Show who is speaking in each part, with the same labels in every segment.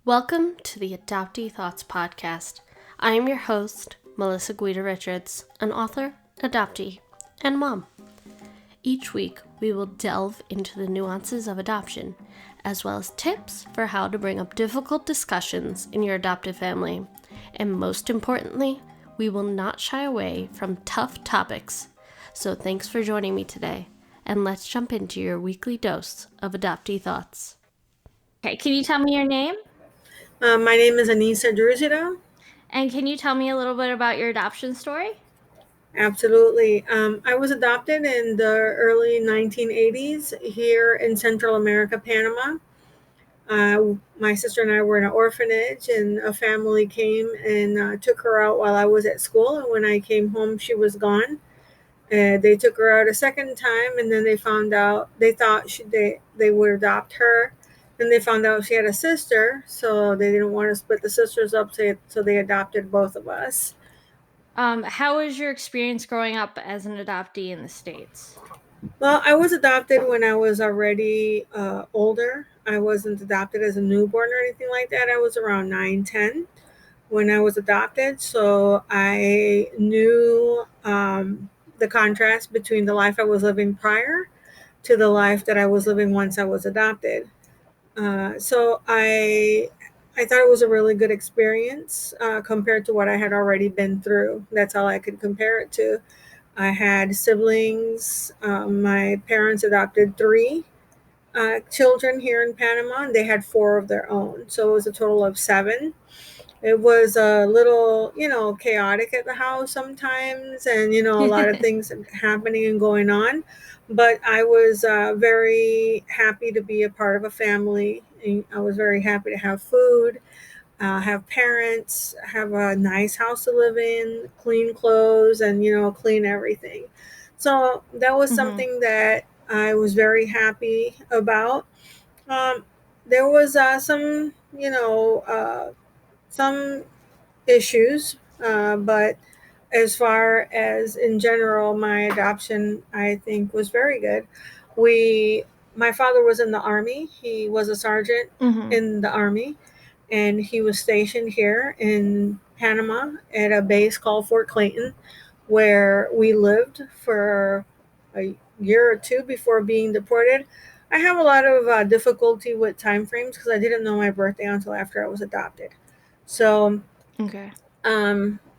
Speaker 1: Welcome to the Adoptee Thoughts podcast. I am your host, Melissa Guida Richards, an author, adoptee, and mom. Each week, we will delve into the nuances of adoption, as well as tips for how to bring up difficult discussions in your adoptive family. And most importantly, we will not shy away from tough topics. So thanks for joining me today, and let's jump into your weekly dose of Adoptee Thoughts. Okay, can you tell me your name?
Speaker 2: My name is Anissa Druesedow.
Speaker 1: And can you tell me a little bit about your adoption story?
Speaker 2: Absolutely. I was adopted in the early 1980s here in Central America, Panama. My sister and I were in an orphanage, and a family came and took her out while I was at school. And when I came home, she was gone. They took her out a second time, and then they found out they thought they would adopt her. Then they found out she had a sister, so they didn't want to split the sisters up, so they adopted both of us.
Speaker 1: How was your experience growing up as an adoptee in the States?
Speaker 2: Well, I was adopted when I was already older. I wasn't adopted as a newborn or anything like that. I was around 9, 10 when I was adopted. So I knew the contrast between the life I was living prior to the life that I was living once I was adopted. So I thought it was a really good experience compared to what I had already been through. That's all I could compare it to. I had siblings. My parents adopted three children here in Panama, and they had four of their own. So it was a total of seven. It was a little, chaotic at the house sometimes, and, a lot of things happening and going on. But I was very happy to be a part of a family. And I was very happy to have food, have parents, have a nice house to live in, clean clothes, and clean everything. So that was something that I was very happy about. Um, there was some issues, but as far as in general, my adoption I think was very good. We, my father was in the army. He was a sergeant in the army, and he was stationed here in Panama at a base called Fort Clayton, where we lived for a year or two before being deported. I have a lot of difficulty with time frames because I didn't know my birthday until after I was adopted. So
Speaker 1: Okay.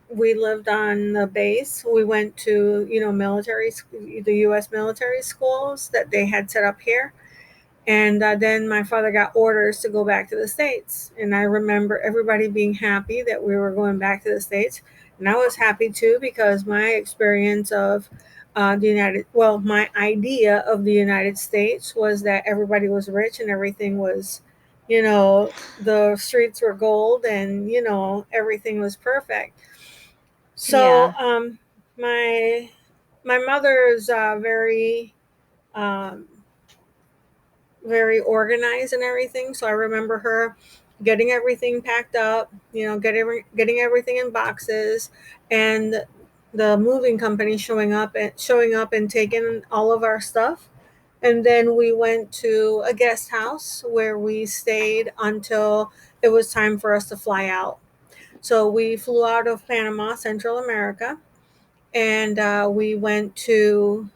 Speaker 2: we lived on the base. We went to the U.S. military schools that they had set up here. And then my father got orders to go back to the States. And I remember everybody being happy that we were going back to the States. And I was happy too because my experience of my idea of the United States was that everybody was rich and everything was, the streets were gold and, everything was perfect. So
Speaker 1: Yeah.
Speaker 2: my mother is um, very organized and everything. So I remember her getting everything packed up, getting everything in boxes, and the moving company showing up and taking all of our stuff. And then we went to a guest house where we stayed until it was time for us to fly out. So we flew out of Panama, Central America, and we went to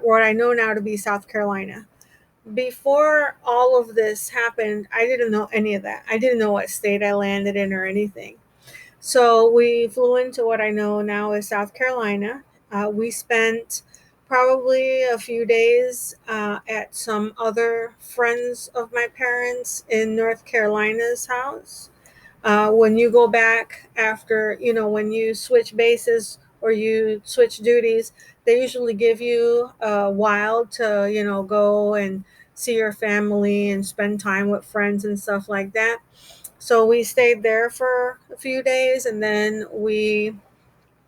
Speaker 2: what I know now to be South Carolina. Before all of this happened, I didn't know any of that. I didn't know what state I landed in or anything. So we flew into what I know now is South Carolina. We spent probably a few days at some other friends of my parents in North Carolina's house. When you go back after, when you switch bases or you switch duties, they usually give you a while to, go and see your family and spend time with friends and stuff like that. So we stayed there for a few days, and then we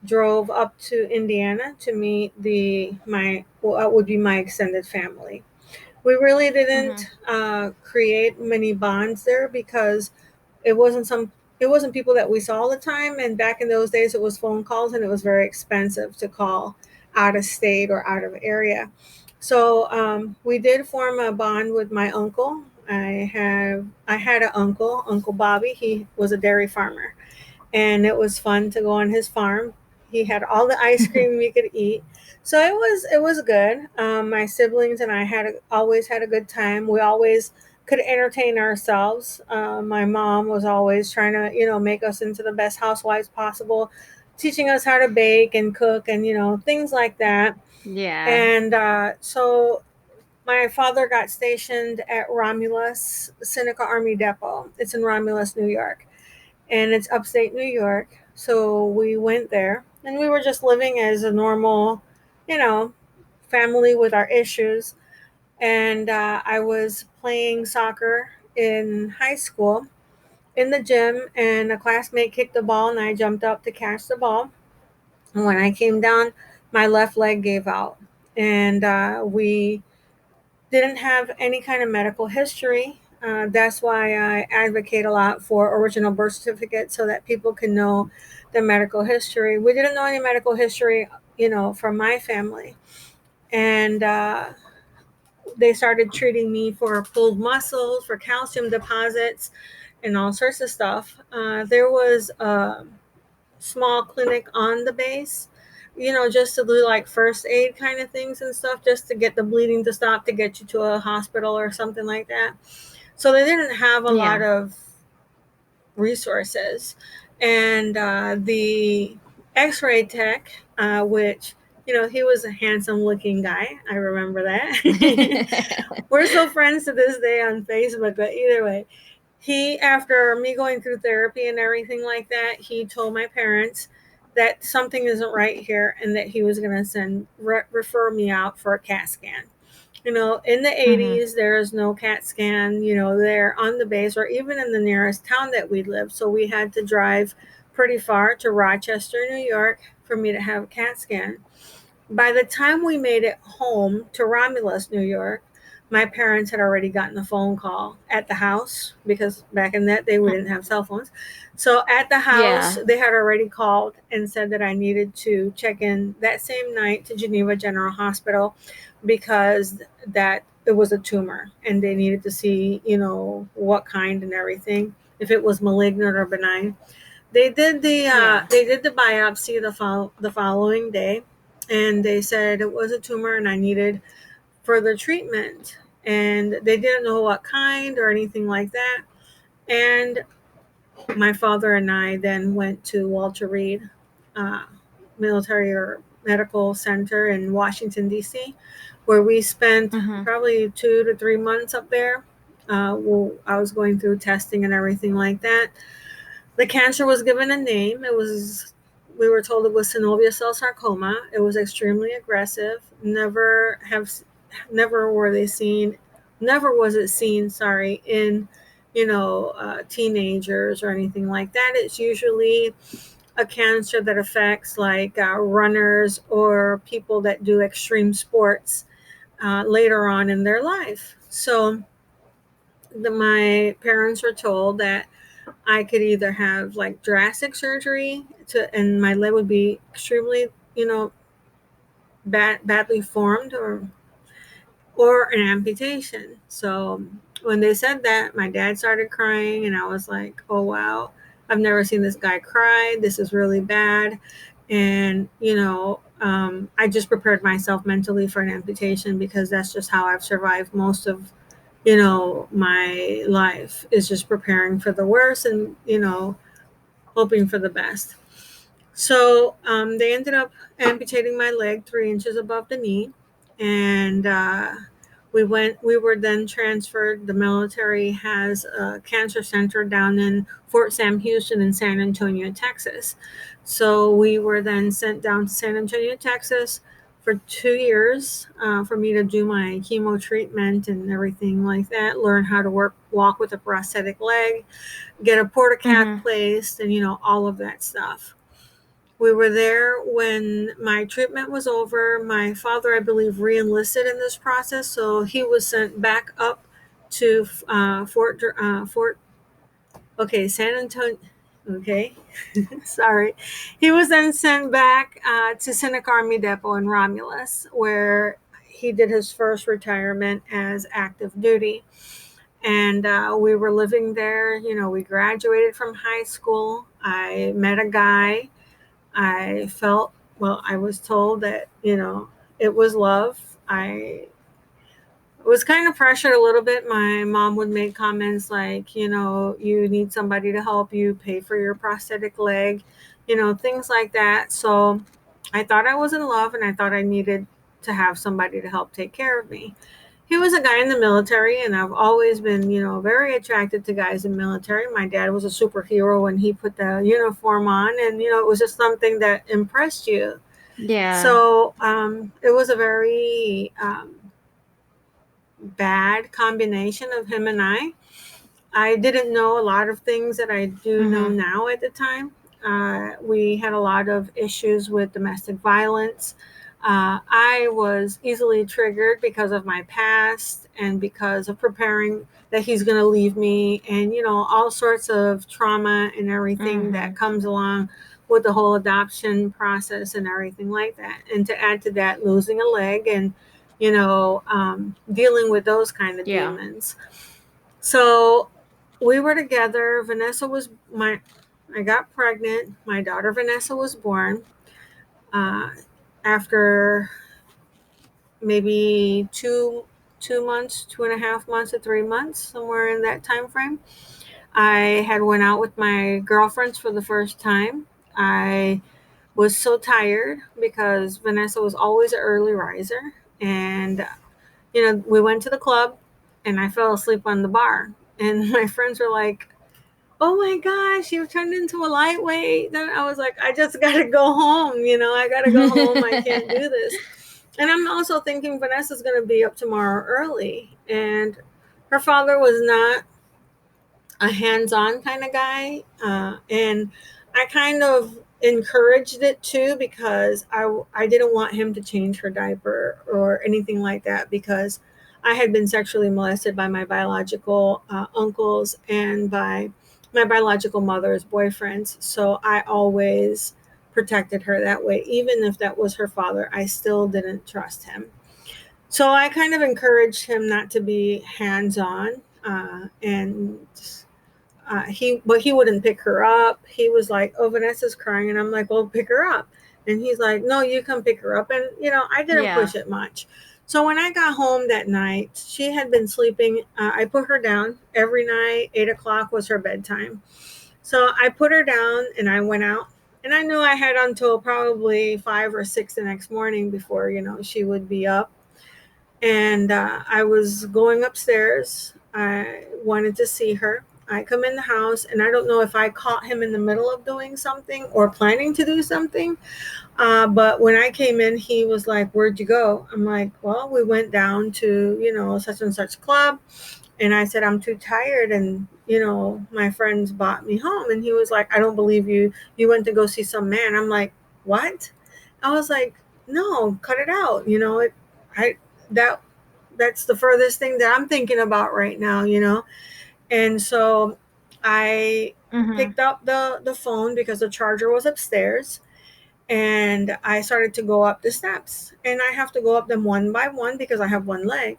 Speaker 2: drove up to Indiana to meet what would be my extended family. We really didn't create many bonds there because it wasn't some it wasn't people that we saw all the time, and back in those days it was phone calls and it was very expensive to call out of state or out of area. So we did form a bond with my uncle. I had an Uncle Bobby. He was a dairy farmer, and it was fun to go on his farm. He had all the ice cream we could eat, so it was good. My siblings and I always had a good time. We always could entertain ourselves. My mom was always trying to make us into the best housewives possible, teaching us how to bake and cook and things like that.
Speaker 1: Yeah.
Speaker 2: And so my father got stationed at Romulus Seneca Army Depot. It's in Romulus, New York, and it's upstate New York. So we went there, and we were just living as a normal, you know, family with our issues. And I was playing soccer in high school in the gym, and a classmate kicked the ball, and I jumped up to catch the ball. And when I came down, my left leg gave out, and we didn't have any kind of medical history. That's why I advocate a lot for original birth certificates so that people can know their medical history. We didn't know any medical history, from my family. And they started treating me for pulled muscles, for calcium deposits, and all sorts of stuff. There was a small clinic on the base, just to do like first aid kind of things and stuff, just to get the bleeding to stop, to get you to a hospital or something like that. So they didn't have a lot
Speaker 1: Yeah.
Speaker 2: of resources. And the x ray tech, which, he was a handsome looking guy. I remember that. We're still friends to this day on Facebook, but either way, after me going through therapy and everything like that, he told my parents that something isn't right here and that he was going to refer me out for a CAT scan. In the
Speaker 1: Mhm.
Speaker 2: 80s, there is no CAT scan, there on the base or even in the nearest town that we lived. So we had to drive pretty far to Rochester, New York for me to have a CAT scan. By the time we made it home to Romulus, New York, my parents had already gotten a phone call at the house, because back in that day we didn't have cell phones. So at the house,
Speaker 1: Yeah.
Speaker 2: they had already called and said that I needed to check in that same night to Geneva General Hospital, because that it was a tumor and they needed to see, what kind and everything, if it was malignant or benign.
Speaker 1: Yeah.
Speaker 2: They did the biopsy the following day, and they said it was a tumor and I needed further treatment. And they didn't know what kind or anything like that. And my father and I then went to Walter Reed uh, Military or Medical Center in Washington, D.C., where we spent
Speaker 1: Mhm.
Speaker 2: probably 2 to 3 months up there. Well, I was going through testing and everything like that. The cancer was given a name. We were told it was synovial cell sarcoma. It was extremely aggressive. Never were they seen, never was it seen, sorry, in, teenagers or anything like that. It's usually a cancer that affects like runners or people that do extreme sports later on in their life. So my parents were told that I could either have like drastic surgery and my leg would be extremely, badly formed, or an amputation. So when they said that, my dad started crying, and I was like, "Oh wow, I've never seen this guy cry. This is really bad." And I just prepared myself mentally for an amputation, because that's just how I've survived most of my life, is just preparing for the worst and hoping for the best. So they ended up amputating my leg 3 inches above the knee, and We were then transferred. The military has a cancer center down in Fort Sam Houston in San Antonio, Texas. So we were then sent down to San Antonio, Texas, for 2 years for me to do my chemo treatment and everything like that. Learn how to walk with a prosthetic leg, get a portacat
Speaker 1: Mhm.
Speaker 2: placed, and all of that stuff. We were there when my treatment was over. My father, I believe, re-enlisted in this process, so he was sent back up to San Antonio. Okay, sorry. He was then sent back to Seneca Army Depot in Romulus, where he did his first retirement as active duty. And we were living there. We graduated from high school. I met a guy. I felt, well, I was told that, it was love. I was kind of pressured a little bit. My mom would make comments like, you need somebody to help you pay for your prosthetic leg, things like that. So I thought I was in love and I thought I needed to have somebody to help take care of me. He was a guy in the military, and I've always been, very attracted to guys in the military. My dad was a superhero when he put the uniform on, and, it was just something that impressed you.
Speaker 1: Yeah.
Speaker 2: So it was a very bad combination of him and I. I didn't know a lot of things that I do know
Speaker 1: Mhm.
Speaker 2: now at the time. We had a lot of issues with domestic violence. I was easily triggered because of my past and because of preparing that he's going to leave me, and all sorts of trauma and everything that
Speaker 1: Mhm.
Speaker 2: comes along with the whole adoption process and everything like that. And to add to that, losing a leg and dealing with those kind of
Speaker 1: Yeah.
Speaker 2: demons. So we were together. I got pregnant. My daughter Vanessa was born uh, after maybe 2 months, 2.5 months to 3 months, somewhere in that time frame. I had went out with my girlfriends for the first time. I was so tired because Vanessa was always an early riser, and we went to the club, and I fell asleep on the bar. And my friends were like, "Oh my gosh, you've turned into a lightweight." Then I was like, "I just got to go home. I got to go home. I can't do this." And I'm also thinking Vanessa's going to be up tomorrow early. And her father was not a hands-on kind of guy, and I kind of encouraged it too because I didn't want him to change her diaper or anything like that, because I had been sexually molested by my biological uncles and by my biological mother's boyfriends. So I always protected her that way. Even if that was her father, I still didn't trust him. So I kind of encouraged him not to be hands-on, and but he wouldn't pick her up. He was like, "Oh, Vanessa's crying," and I'm like, "Well, pick her up." And he's like, "No, you come pick her up." And I didn't
Speaker 1: Yeah.
Speaker 2: push it much. So when I got home that night, she had been sleeping. I put her down every night. 8 o'clock was her bedtime. So I put her down and I went out. And I knew I had until probably 5 or 6 the next morning before she would be up. And I was going upstairs. I wanted to see her. I come in the house, and I don't know if I caught him in the middle of doing something or planning to do something. But when I came in, he was like, "Where'd you go?" I'm like, "Well, we went down to, such and such club." And I said, "I'm too tired. And, my friends brought me home." And he was like, "I don't believe you. You went to go see some man." I'm like, "What?" I was like, "No, cut it out." I, that, that's the furthest thing that I'm thinking about right now. And so I
Speaker 1: Mhm.
Speaker 2: picked up the phone because the charger was upstairs, and I started to go up the steps, and I have to go up them one by one because I have one leg.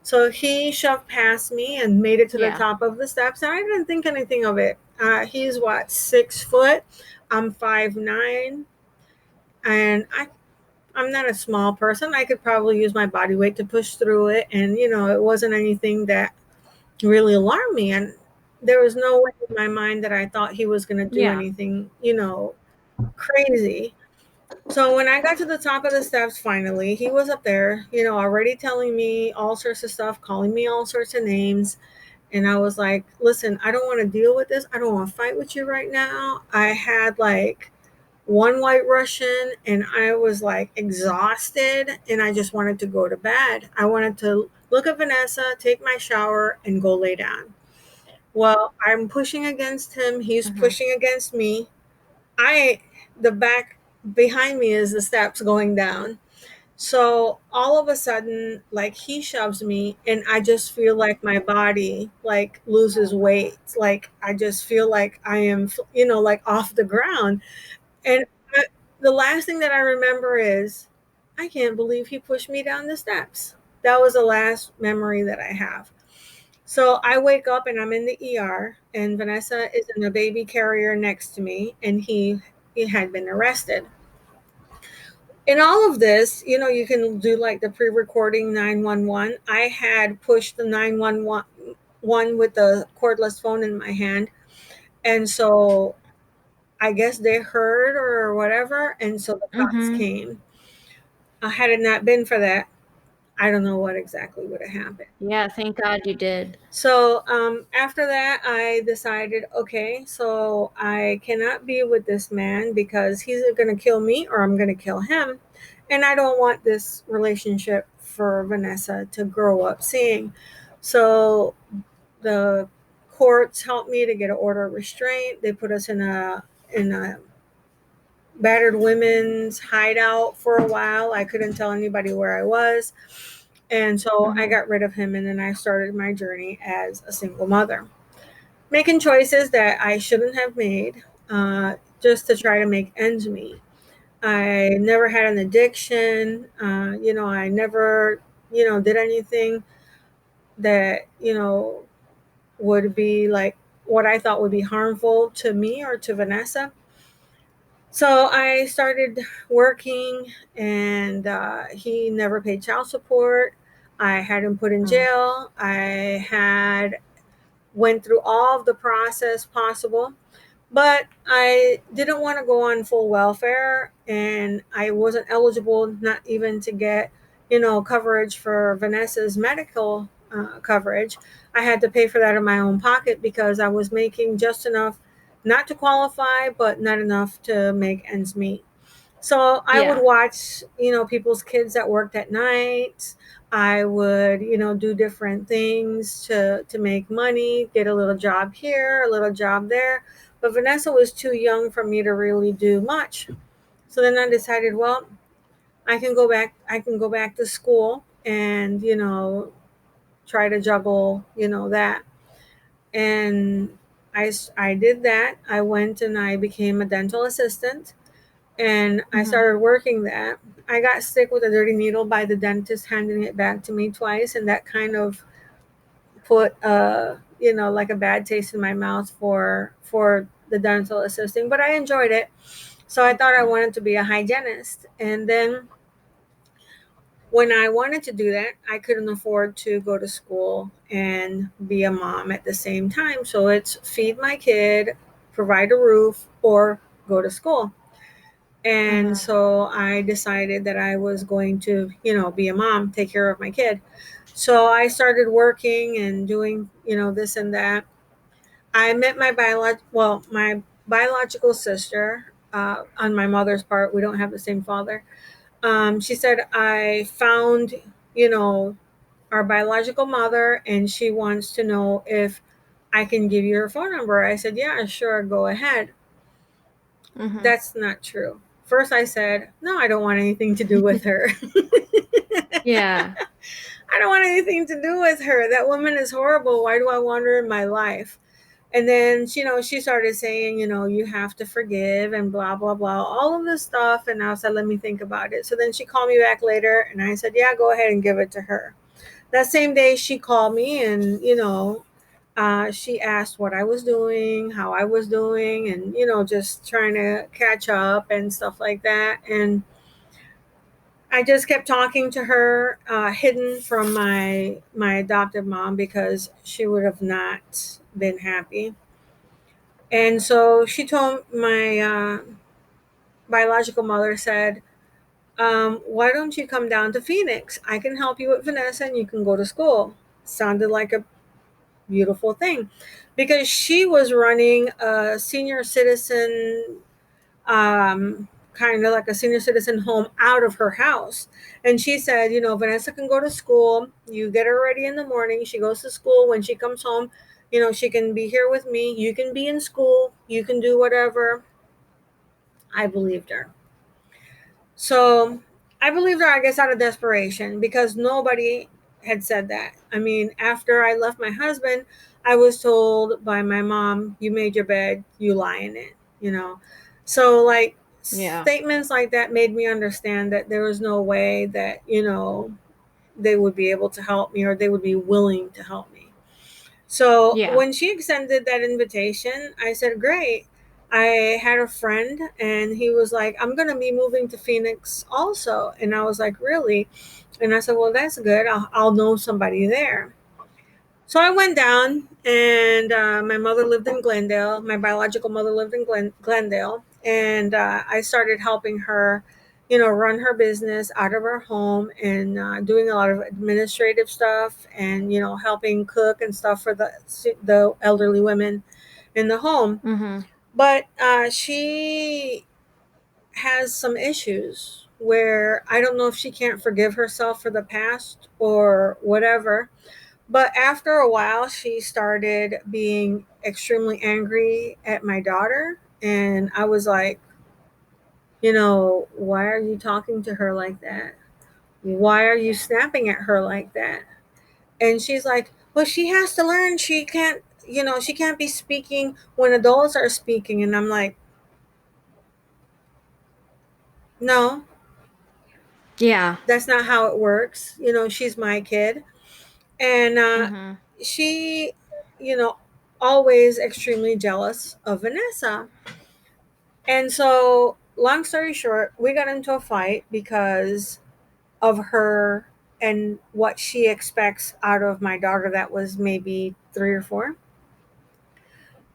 Speaker 2: So he shoved past me and made it to the
Speaker 1: Yeah.
Speaker 2: top of the steps, and I didn't think anything of it. He's what, 6 foot? I'm 5'9", and I'm not a small person. I could probably use my body weight to push through it, and it wasn't anything that really alarmed me. And there was no way in my mind that I thought he was going to do
Speaker 1: Yeah.
Speaker 2: anything, crazy. So when I got to the top of the steps, finally, he was up there, already telling me all sorts of stuff, calling me all sorts of names. And I was like, "Listen, I don't want to deal with this. I don't want to fight with you right now." I had like one white Russian, and I was like exhausted, and I just wanted to go to bed. I wanted to look at Vanessa, take my shower, and go lay down. Well, I'm pushing against him. He's
Speaker 1: Mhm.
Speaker 2: pushing against me. I the back behind me is the steps going down. So all of a sudden, like, he shoves me, and I just feel like my body like loses weight. Like I just feel like I am, like off the ground. And I, the last thing that I remember is, I can't believe he pushed me down the steps. That was the last memory that I have. So I wake up and I'm in the ER, and Vanessa is in a baby carrier next to me, and he had been arrested. In all of this, you can do like the pre-recording 911. I had pushed the 911 with the cordless phone in my hand, and so I guess they heard or whatever, and so the cops
Speaker 1: Mm-hmm.
Speaker 2: came. Had it not been for that, I don't know what exactly would have happened.
Speaker 1: Yeah, thank God you did.
Speaker 2: So after that, I decided, okay, so I cannot be with this man because he's going to kill me or I'm going to kill him. And I don't want this relationship for Vanessa to grow up seeing. So the courts helped me to get an order of restraint. They put us in a battered women's hideout for a while. I couldn't tell anybody where I was. And so I
Speaker 1: Mm-hmm.
Speaker 2: got rid of him, and then I started my journey as a single mother, making choices that I shouldn't have made, just to try to make ends meet. I never had an addiction. I never, did anything that, would be like what I thought would be harmful to me or to Vanessa. So I started working, and he never paid child support. I had him put in jail. I had went through all of the process possible, but I didn't want to go on full welfare, and I wasn't eligible, not even to get, coverage for Vanessa's medical coverage. I had to pay for that in my own pocket because I was making just enough not to qualify, but not enough to make ends meet. So I would
Speaker 1: Yeah.
Speaker 2: watch, people's kids that worked at night. I would, do different things to make money, get a little job here, a little job there. But Vanessa was too young for me to really do much. So then I decided, well, I can go back to school and, try to juggle, that. And I did that. I went and I became a dental assistant, and I
Speaker 1: Mm-hmm.
Speaker 2: started working that. I got sick with a dirty needle by the dentist handing it back to me twice, and that kind of put like a bad taste in my mouth for the dental assisting. But I enjoyed it, so I thought I wanted to be a hygienist. And then when I wanted to do that, I couldn't afford to go to school and be a mom at the same time. So it's feed my kid, provide a roof, or go to school. And
Speaker 1: Mm-hmm.
Speaker 2: so I decided that I was going to, be a mom, take care of my kid. So I started working and doing, this and that. I met my biological sister, on my mother's part. We don't have the same father. She said, I found, you know, our biological mother, and she wants to know if I can give you her phone number. I said, yeah, sure, go ahead.
Speaker 1: Mm-hmm.
Speaker 2: That's not true. First, I said, no, I don't want anything to do with her.
Speaker 1: Yeah.
Speaker 2: I don't want anything to do with her. That woman is horrible. Why do I want her in my life? And then, she started saying, you have to forgive and blah, blah, blah, all of this stuff. And I said, let me think about it. So then she called me back later, and I said, yeah, go ahead and give it to her. That same day, she called me, and, she asked what I was doing, how I was doing, and, just trying to catch up and stuff like that. And I just kept talking to her, hidden from my adoptive mom, because she would have not been happy. And so she told my biological mother, said, why don't you come down to Phoenix? I can help you with Vanessa, and you can go to school. Sounded like a beautiful thing, because she was running a senior citizen, kind of like a senior citizen home out of her house. And she said, Vanessa can go to school. You get her ready in the morning. She goes to school. When she comes home, she can be here with me. You can be in school. You can do whatever. I believed her. So I believed her, I guess, out of desperation, because nobody had said that. I mean, after I left my husband, I was told by my mom, you made your bed, you lie in it, So, like,
Speaker 1: Yeah.
Speaker 2: statements like that made me understand that there was no way that, they would be able to help me, or they would be willing to help me. So
Speaker 1: Yeah.
Speaker 2: when she extended that invitation, I said, great. I had a friend and he was like, I'm going to be moving to Phoenix also. And I was like, really? And I said, well, that's good. I'll know somebody there. So I went down, and my mother lived in Glendale. My biological mother lived in Glendale. And I started helping her, run her business out of her home and doing a lot of administrative stuff and, helping cook and stuff for the elderly women in the home.
Speaker 1: Mm-hmm.
Speaker 2: But she has some issues where I don't know if she can't forgive herself for the past or whatever, but after a while, she started being extremely angry at my daughter. And I was like, why are you talking to her like that? Why are you snapping at her like that? And she's like, well, she has to learn. She can't be speaking when adults are speaking. And I'm like, no,
Speaker 1: Yeah.
Speaker 2: that's not how it works. She's my kid. And
Speaker 1: Mm-hmm.
Speaker 2: she, you know, always extremely jealous of Vanessa. And so, long story short, we got into a fight because of her and what she expects out of my daughter that was maybe 3 or 4.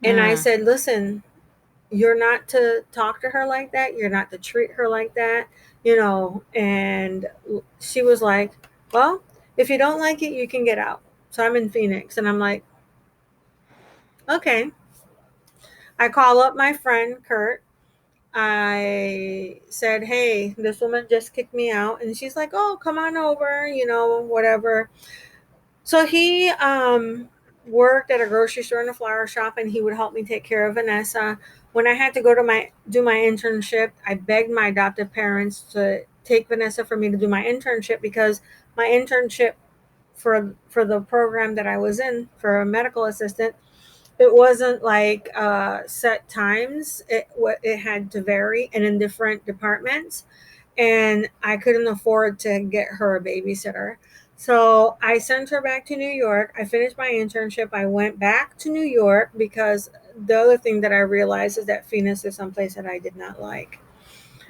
Speaker 2: And I
Speaker 1: Mm.
Speaker 2: said, listen, you're not to talk to her like that. You're not to treat her like that, And she was like, well, if you don't like it, you can get out. So I'm in Phoenix. And I'm like, okay. I call up my friend, Kurt. I said, hey, this woman just kicked me out. And she's like, oh, come on over, whatever. So he worked at a grocery store and a flower shop, and he would help me take care of Vanessa. When I had to go to do my internship, I begged my adoptive parents to take Vanessa for me to do my internship because my internship for the program that I was in for a medical assistant, it wasn't like set times. It had to vary and in different departments, and I couldn't afford to get her a babysitter. So I sent her back to New York. I finished my internship. I went back to New York because the other thing that I realized is that Phoenix is someplace that I did not like.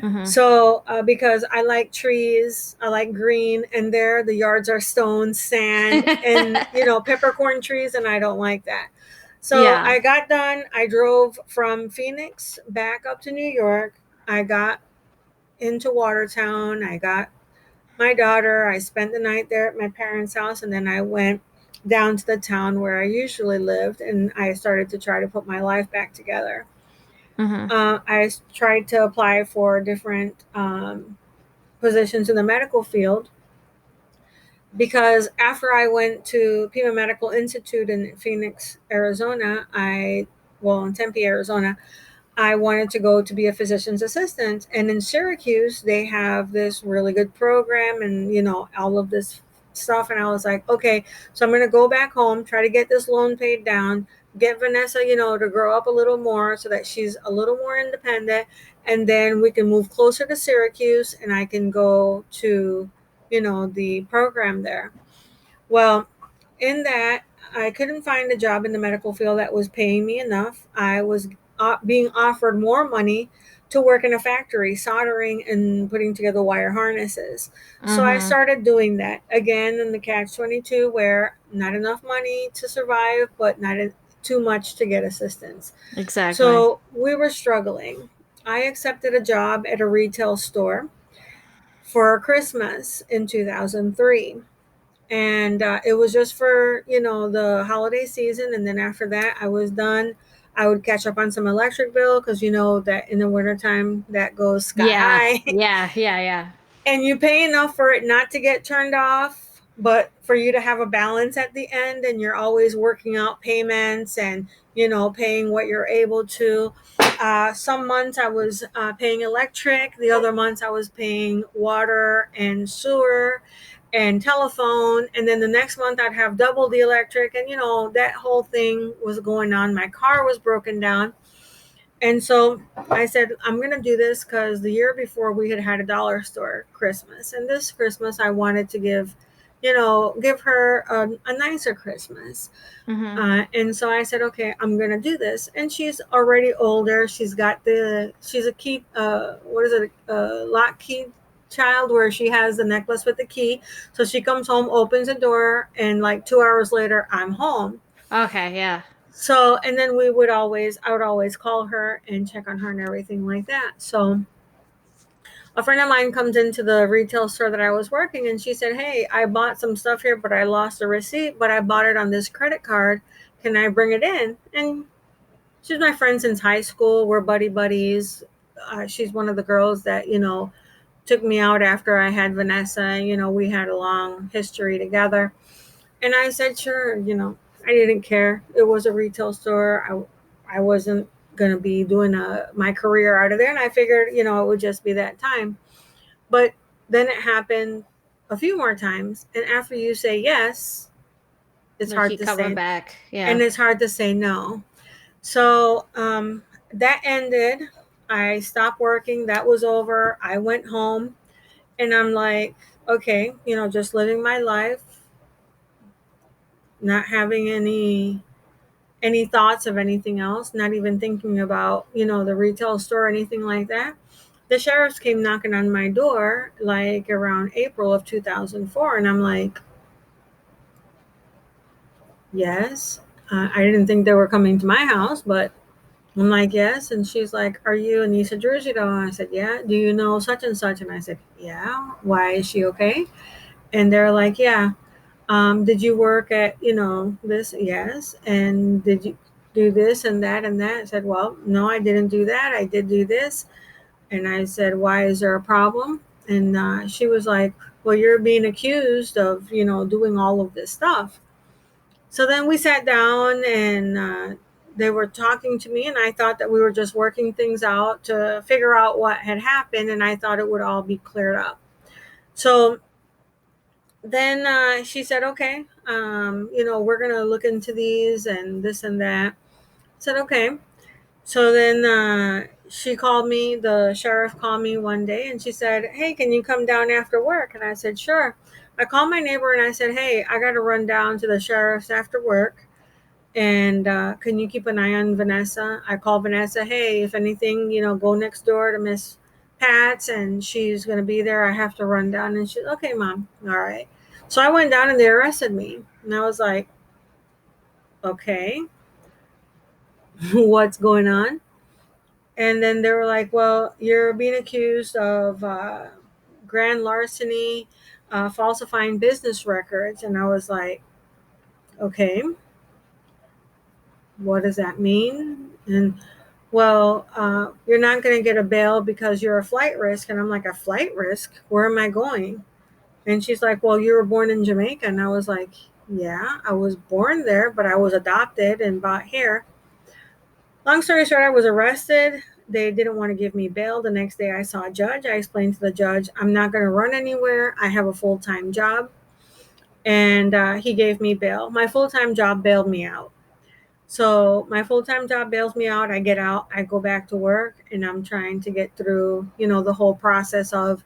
Speaker 1: Mm-hmm.
Speaker 2: So, because I like trees, I like green, and there the yards are stone, sand, and peppercorn trees, and I don't like that. So
Speaker 1: Yeah.
Speaker 2: I got done. I drove from Phoenix back up to New York. I got into Watertown. I got my daughter. I spent the night there at my parents' house, and then I went down to the town where I usually lived, and I started to try to put my life back together.
Speaker 1: Mm-hmm.
Speaker 2: I tried to apply for different positions in the medical field because after I went to Pima Medical Institute in Phoenix, Arizona, in Tempe, Arizona, I wanted to go to be a physician's assistant. And in Syracuse, they have this really good program and, all of this stuff. And I was like, okay, so I'm going to go back home, try to get this loan paid down, get Vanessa, to grow up a little more so that she's a little more independent. And then we can move closer to Syracuse and I can go to, the program there. Well, in that, I couldn't find a job in the medical field that was paying me enough. I was being offered more money to work in a factory, soldering and putting together wire harnesses. So I
Speaker 1: Mm-hmm.
Speaker 2: started doing that again in the catch 22, where not enough money to survive, but not too much to get assistance.
Speaker 1: Exactly.
Speaker 2: So we were struggling. I accepted a job at a retail store for Christmas in 2003, and it was just for the holiday season, and then after that I was done. I would catch up on some electric bill because you know that in the wintertime that goes sky
Speaker 1: Yeah.
Speaker 2: high.
Speaker 1: Yeah. Yeah. Yeah.
Speaker 2: And you pay enough for it not to get turned off, but for you to have a balance at the end, and you're always working out payments and paying what you're able to. Some months I was paying electric, the other months I was paying water and sewer and telephone, and then the next month I'd have double the electric, and that whole thing was going on. My car was broken down, and so I said, I'm going to do this because the year before we had had a dollar store Christmas. And this Christmas, I wanted to give give her a nicer Christmas.
Speaker 1: Mm-hmm.
Speaker 2: And so I said, okay, I'm gonna do this. And she's already older. She's a key, what is it, lock key child, where she has the necklace with the key. So she comes home, opens the door, and like 2 hours later, I'm home.
Speaker 1: Okay, yeah.
Speaker 2: So, and then I would always call her and check on her and everything like that. So a friend of mine comes into the retail store that I was working, and she said, hey, I bought some stuff here, but I lost the receipt, but I bought it on this credit card. Can I bring it in? And she's my friend since high school. We're buddies. She's one of the girls that, took me out after I had Vanessa. We had a long history together. And I said, sure, I didn't care. It was a retail store. I wasn't going to be doing my career out of there. And I figured, it would just be that time. But then it happened a few more times. And after you say yes, it's
Speaker 1: They
Speaker 2: hard
Speaker 1: keep
Speaker 2: to
Speaker 1: coming
Speaker 2: say,
Speaker 1: back.
Speaker 2: and
Speaker 1: Yeah.
Speaker 2: it's hard to say no. So that ended. I stopped working. That was over. I went home and I'm like, okay, just living my life, not having any thoughts of anything else, not even thinking about, the retail store or anything like that. The sheriffs came knocking on my door like around April of 2004. And I'm like, yes. I didn't think they were coming to my house, but I'm like, yes. And she's like, are you Anissa Druesedow? And I said, yeah. Do you know such and such? And I said, yeah. Why, is she okay? And they're like, yeah. Did you work at, this? Yes. And did you do this and that and that? I said, well, no, I didn't do that. I did do this. And I said, why, is there a problem? And she was like, well, you're being accused of, doing all of this stuff. So then we sat down and they were talking to me, and I thought that we were just working things out to figure out what had happened, and I thought it would all be cleared up. So then she said, okay, we're going to look into these and this and that. I said, okay. So then the sheriff called me one day and she said, hey, can you come down after work? And I said, sure. I called my neighbor and I said, hey, I got to run down to the sheriff's after work. And can you keep an eye on Vanessa? I called Vanessa, hey, if anything, go next door to Miss Pat's and she's going to be there. I have to run down. And she's, okay, Mom. All right. So I went down and they arrested me. And I was like, okay, what's going on? And then they were like, well, you're being accused of grand larceny, falsifying business records. And I was like, okay, what does that mean? And well, you're not going to get a bail because you're a flight risk. And I'm like, a flight risk? Where am I going? And she's like, well, you were born in Jamaica. And I was like, yeah, I was born there, but I was adopted and brought here. Long story short, I was arrested. They didn't want to give me bail. The next day I saw a judge. I explained to the judge, I'm not going to run anywhere. I have a full-time job. And he gave me bail. My full-time job bailed me out. So my full-time job bails me out. I get out, I go back to work, and I'm trying to get through, the whole process of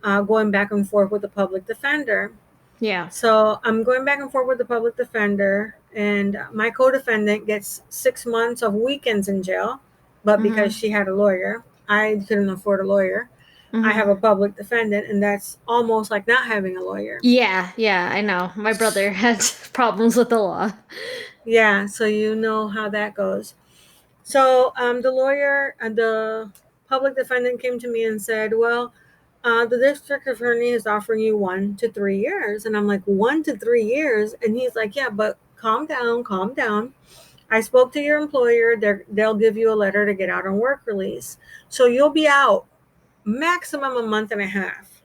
Speaker 2: going back and forth with the public defender.
Speaker 1: Yeah.
Speaker 2: So I'm going back and forth with the public defender, and my co-defendant gets 6 months of weekends in jail, but because
Speaker 1: Mm-hmm.
Speaker 2: she had a lawyer, I couldn't afford a lawyer. I
Speaker 1: Mm-hmm.
Speaker 2: have a public defendant, and that's almost like not having a lawyer.
Speaker 1: Yeah, yeah, I know. My brother had problems with the law.
Speaker 2: Yeah, so you know how that goes. So the lawyer, the public defendant came to me and said, well, the district attorney is offering you 1 to 3 years. And I'm like, 1 to 3 years? And he's like, yeah, but calm down, calm down. I spoke to your employer. They'll give you a letter to get out on work release. So you'll be out maximum a month and a half.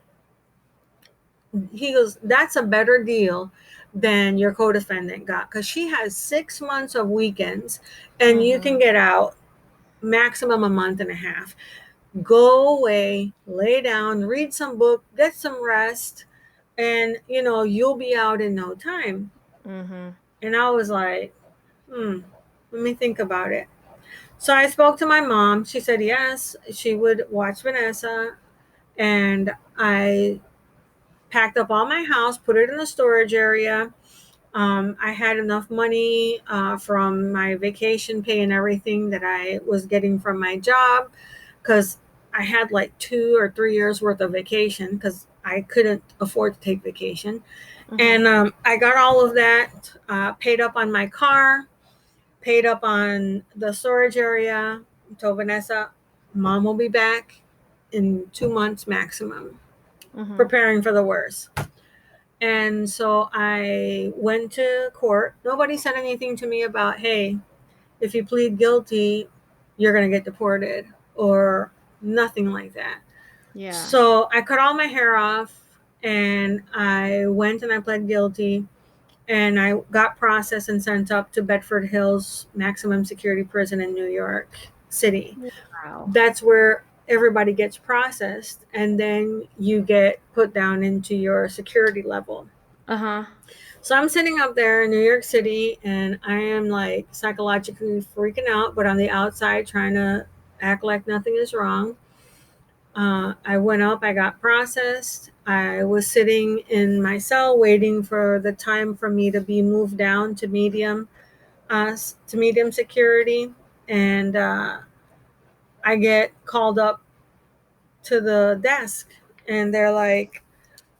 Speaker 2: He goes, that's a better deal than your co-defendant got, because she has 6 months of weekends and you can
Speaker 1: Mm-hmm.
Speaker 2: get out maximum a month and a half. Go away, lay down, read some book, get some rest, and you'll be out in no time.
Speaker 1: Mm-hmm.
Speaker 2: And I was like, let me think about it. So I spoke to my mom. She said yes, she would watch Vanessa. And I packed up all my house, put it in a storage area. I had enough money from my vacation pay and everything that I was getting from my job, because I had like 2 or 3 years worth of vacation because I couldn't afford to take vacation. And I got all of that, paid up on my car, paid up on the storage area. Told Vanessa, Mom will be back in 2 months maximum, preparing for the worst. And so I went to court. Nobody said anything to me about, hey, if you plead guilty, you're going to get deported, or nothing like that.
Speaker 1: Yeah.
Speaker 2: So I cut all my hair off and I went and I pled guilty, and I got processed and sent up to Bedford Hills Maximum Security Prison in New York City.
Speaker 1: Wow.
Speaker 2: That's where everybody gets processed, and then you get put down into your security level. So I'm sitting up there in New York City, and I am like psychologically freaking out, but on the outside trying to act like nothing is wrong. I went up, I got processed. I was sitting in my cell waiting for the time for me to be moved down to medium security, and I get called up to the desk, and they're like,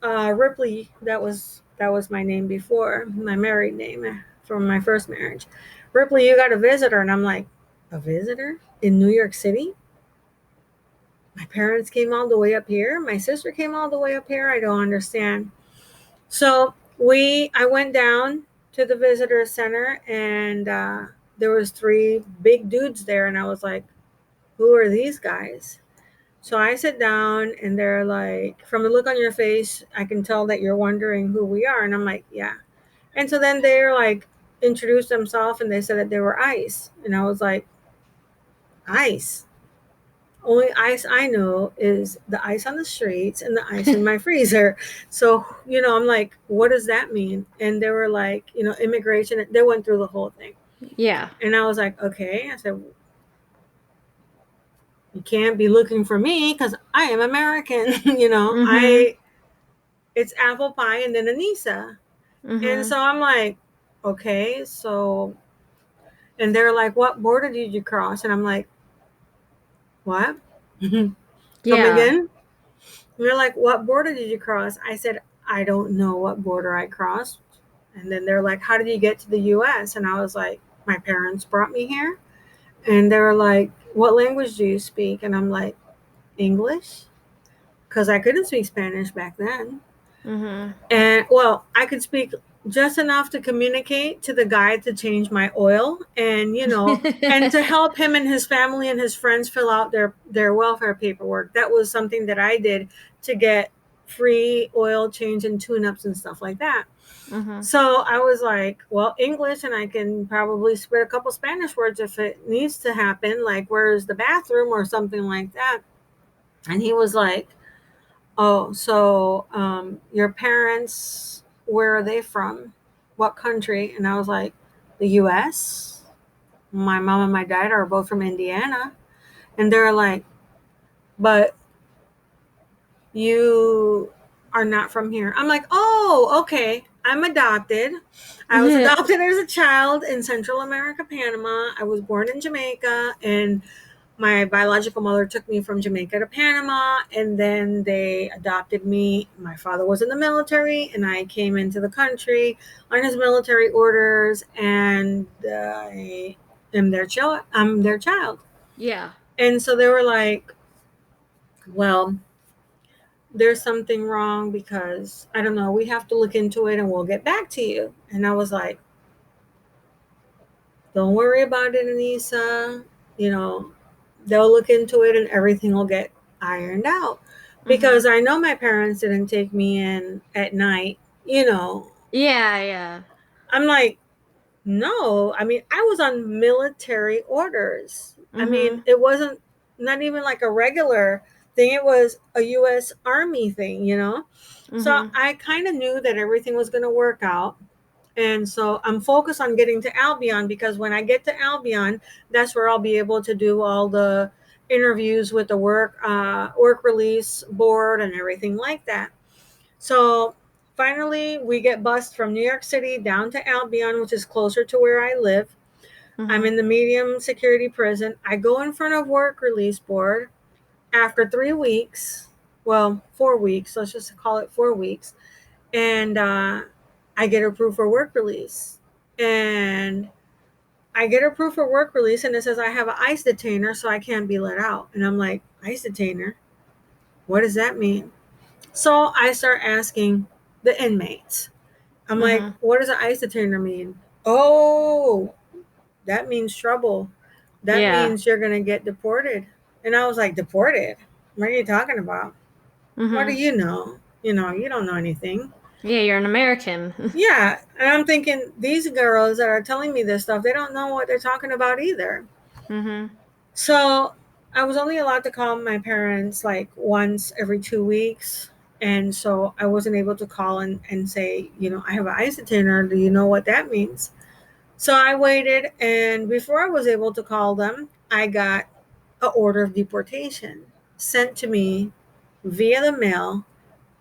Speaker 2: Ripley, that was my name before, my married name from my first marriage. Ripley, you got a visitor. And I'm like, a visitor in New York City? My parents came all the way up here. My sister came all the way up here. I don't understand. So I went down to the visitor center, and there was 3 big dudes there, and I was like, who are these guys? So I sit down, and they're like, from the look on your face, I can tell that you're wondering who we are. And I'm like, yeah. And so then they're like, introduced themselves, and they said that they were ICE. And I was like, ICE? Only ice I know is the ice on the streets and the ice in my freezer. So, I'm like, what does that mean? And they were like, immigration. They went through the whole thing.
Speaker 1: Yeah.
Speaker 2: And I was like, okay. I said, you can't be looking for me because I am American. It's apple pie and then Anissa. And so I'm like, okay, so, and they're like, what border did you cross? And I'm like, what? Come again? And they're like, what border did you cross? I said, I don't know what border I crossed. And then they're like, how did you get to the US? And I was like, my parents brought me here. And they were like, what language do you speak? And I'm like, English. Because I couldn't speak Spanish back then. And well, I could speak just enough to communicate to the guy to change my oil, and and to help him and his family and his friends fill out their welfare paperwork. That was something that I did to get free oil change and tune-ups and stuff like that. So I was like, well, English, and I can probably spit a couple Spanish words if it needs to happen, like where's the bathroom or something like that. And he was like, oh, so your parents, where are they from? What country? And I was like, the US. My mom and my dad are both from Indiana. And they're like, but you are not from here. I'm like, oh, okay. I'm adopted. I was adopted as a child in Central America, Panama. I was born in Jamaica, and my biological mother took me from Jamaica to Panama, and then they adopted me. My father was in the military, and I came into the country on his military orders, and I am their child. I'm their child.
Speaker 1: Yeah.
Speaker 2: And so they were like, well, there's something wrong because, I don't know, we have to look into it and we'll get back to you. And I was like, don't worry about it, Anissa. They'll look into it and everything will get ironed out. Because I know my parents didn't take me in at night.
Speaker 1: Yeah.
Speaker 2: I'm like, no. I mean, I was on military orders. I mean, it wasn't not even like a regular thing. It was a U.S. Army thing, So I kind of knew that everything was going to work out. And so I'm focused on getting to Albion, because when I get to Albion, that's where I'll be able to do all the interviews with the work release board and everything like that. So finally, we get bused from New York City down to Albion, which is closer to where I live. I'm in the medium security prison. I go in front of work release board after 3 weeks. Well, 4 weeks. Let's just call it 4 weeks. And I get approved for work release. And I get approved for work release, and it says I have an ICE detainer, so I can't be let out. And I'm like, ICE detainer? What does that mean? So I start asking the inmates. I'm like, what does an ICE detainer mean? Oh, that means trouble. That
Speaker 1: Yeah.
Speaker 2: means you're going to get deported. And I was like, deported? What are you talking about? What do you know? You don't know anything.
Speaker 1: Yeah, you're an American.
Speaker 2: Yeah. And I'm thinking, these girls that are telling me this stuff, they don't know what they're talking about either. So I was only allowed to call my parents like once every 2 weeks. And so I wasn't able to call and say, I have an ICE detainer. Do you know what that means? So I waited. And before I was able to call them, I got an order of deportation sent to me via the mail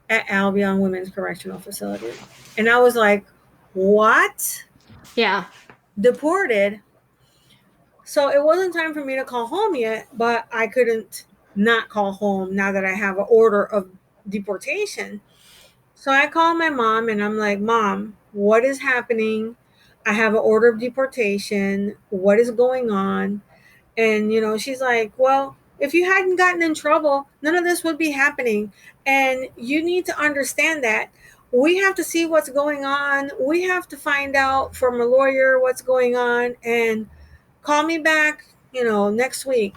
Speaker 2: at Albion Women's Correctional Facility. And I was like, what?
Speaker 1: Yeah.
Speaker 2: Deported? So it wasn't time for me to call home yet, but I couldn't not call home now that I have an order of deportation. So I called my mom and I'm like, Mom, what is happening? I have an order of deportation. What is going on? And, she's like, well, if you hadn't gotten in trouble, none of this would be happening. And you need to understand that we have to see what's going on. We have to find out from a lawyer what's going on and call me back, next week.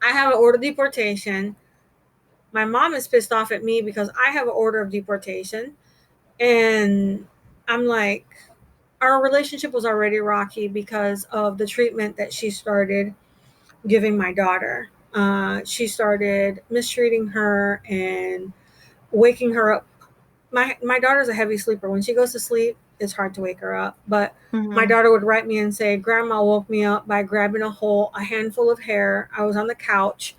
Speaker 2: I have an order of deportation. My mom is pissed off at me because I have an order of deportation. And I'm like, our relationship was already rocky because of the treatment that she started giving my daughter. She started mistreating her and waking her up. My daughter's a heavy sleeper. When she goes to sleep, it's hard to wake her up. But my daughter would write me and say, Grandma woke me up by grabbing a handful of hair. I was on the couch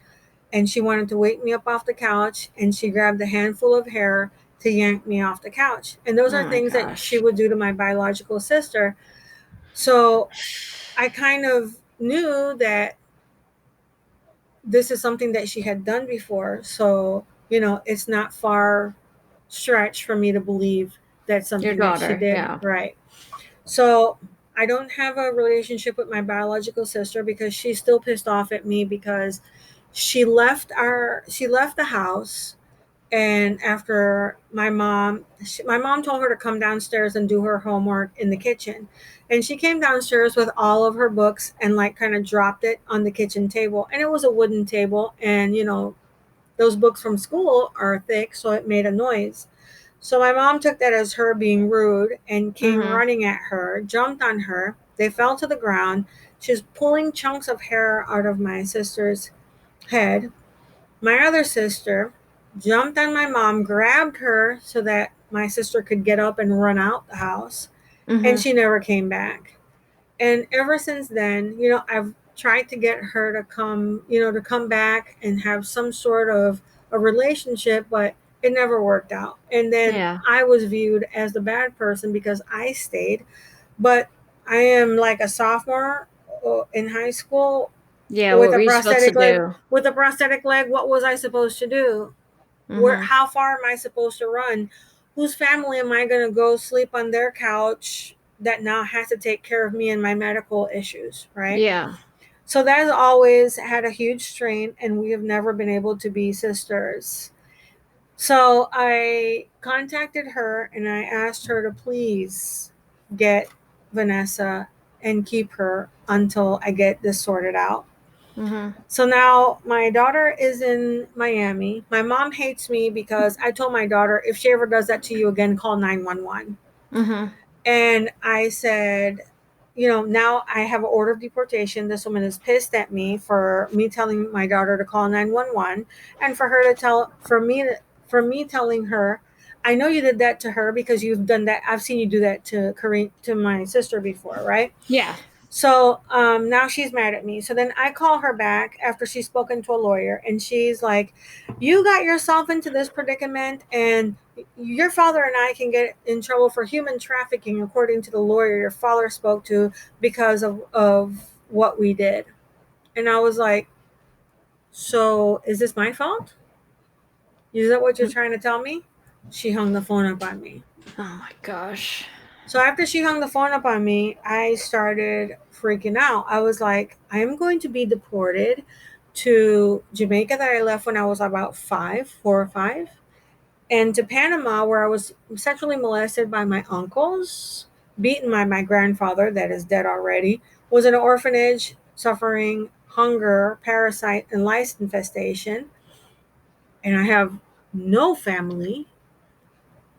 Speaker 2: and she wanted to wake me up off the couch and she grabbed a handful of hair to yank me off the couch. And those
Speaker 1: Oh
Speaker 2: are
Speaker 1: my
Speaker 2: things that she
Speaker 1: gosh.
Speaker 2: would do to my biological sister. So I kind of knew that this is something that she had done before. So, it's not far stretch for me to believe that's
Speaker 1: Your
Speaker 2: something that she
Speaker 1: daughter,
Speaker 2: did.
Speaker 1: yeah.
Speaker 2: Right. So I don't have a relationship with my biological sister because she's still pissed off at me because she left the house. And after my mom told her to come downstairs and do her homework in the kitchen. And she came downstairs with all of her books and like kind of dropped it on the kitchen table. And it was a wooden table. And, those books from school are thick, so it made a noise. So my mom took that as her being rude and came running at her, jumped on her. They fell to the ground. She's pulling chunks of hair out of my sister's head. My other sister jumped on my mom, grabbed her so that my sister could get up and run out the house, and she never came back. And ever since then, I've tried to get her to come, to come back and have some sort of a relationship, but it never worked out. And then
Speaker 1: Yeah.
Speaker 2: I was viewed as the bad person because I stayed. But I am like a sophomore in high school
Speaker 1: Yeah, what
Speaker 2: with
Speaker 1: were
Speaker 2: a
Speaker 1: you supposed to
Speaker 2: prosthetic leg.
Speaker 1: do?
Speaker 2: With a prosthetic leg, what was I supposed to do? How far am I supposed to run? Whose family am I going to go sleep on their couch that now has to take care of me and my medical issues, right?
Speaker 1: Yeah.
Speaker 2: So that has always had a huge strain, and we have never been able to be sisters. So I contacted her and I asked her to please get Vanessa and keep her until I get this sorted out. So now my daughter is in Miami. My mom hates me because I told my daughter, if she ever does that to you again, call 911. And I said, now I have an order of deportation. This woman is pissed at me for me telling my daughter to call 911 and for her to for me telling her, I know you did that to her because you've done that. I've seen you do that to my sister before, right?
Speaker 1: Yeah.
Speaker 2: So now she's mad at me. So then I call her back after she's spoken to a lawyer, and she's like, "You got yourself into this predicament, and your father and I can get in trouble for human trafficking, according to the lawyer your father spoke to, because of what we did." And I was like, "So is this my fault? Is that what you're trying to tell me?" She hung the phone up on me.
Speaker 1: Oh my gosh.
Speaker 2: So after she hung the phone up on me, I started freaking out. I was like, I am going to be deported to Jamaica that I left when I was about 4 or 5, and to Panama where I was sexually molested by my uncles, beaten by my grandfather that is dead already, was in an orphanage suffering hunger, parasite, and lice infestation. And I have no family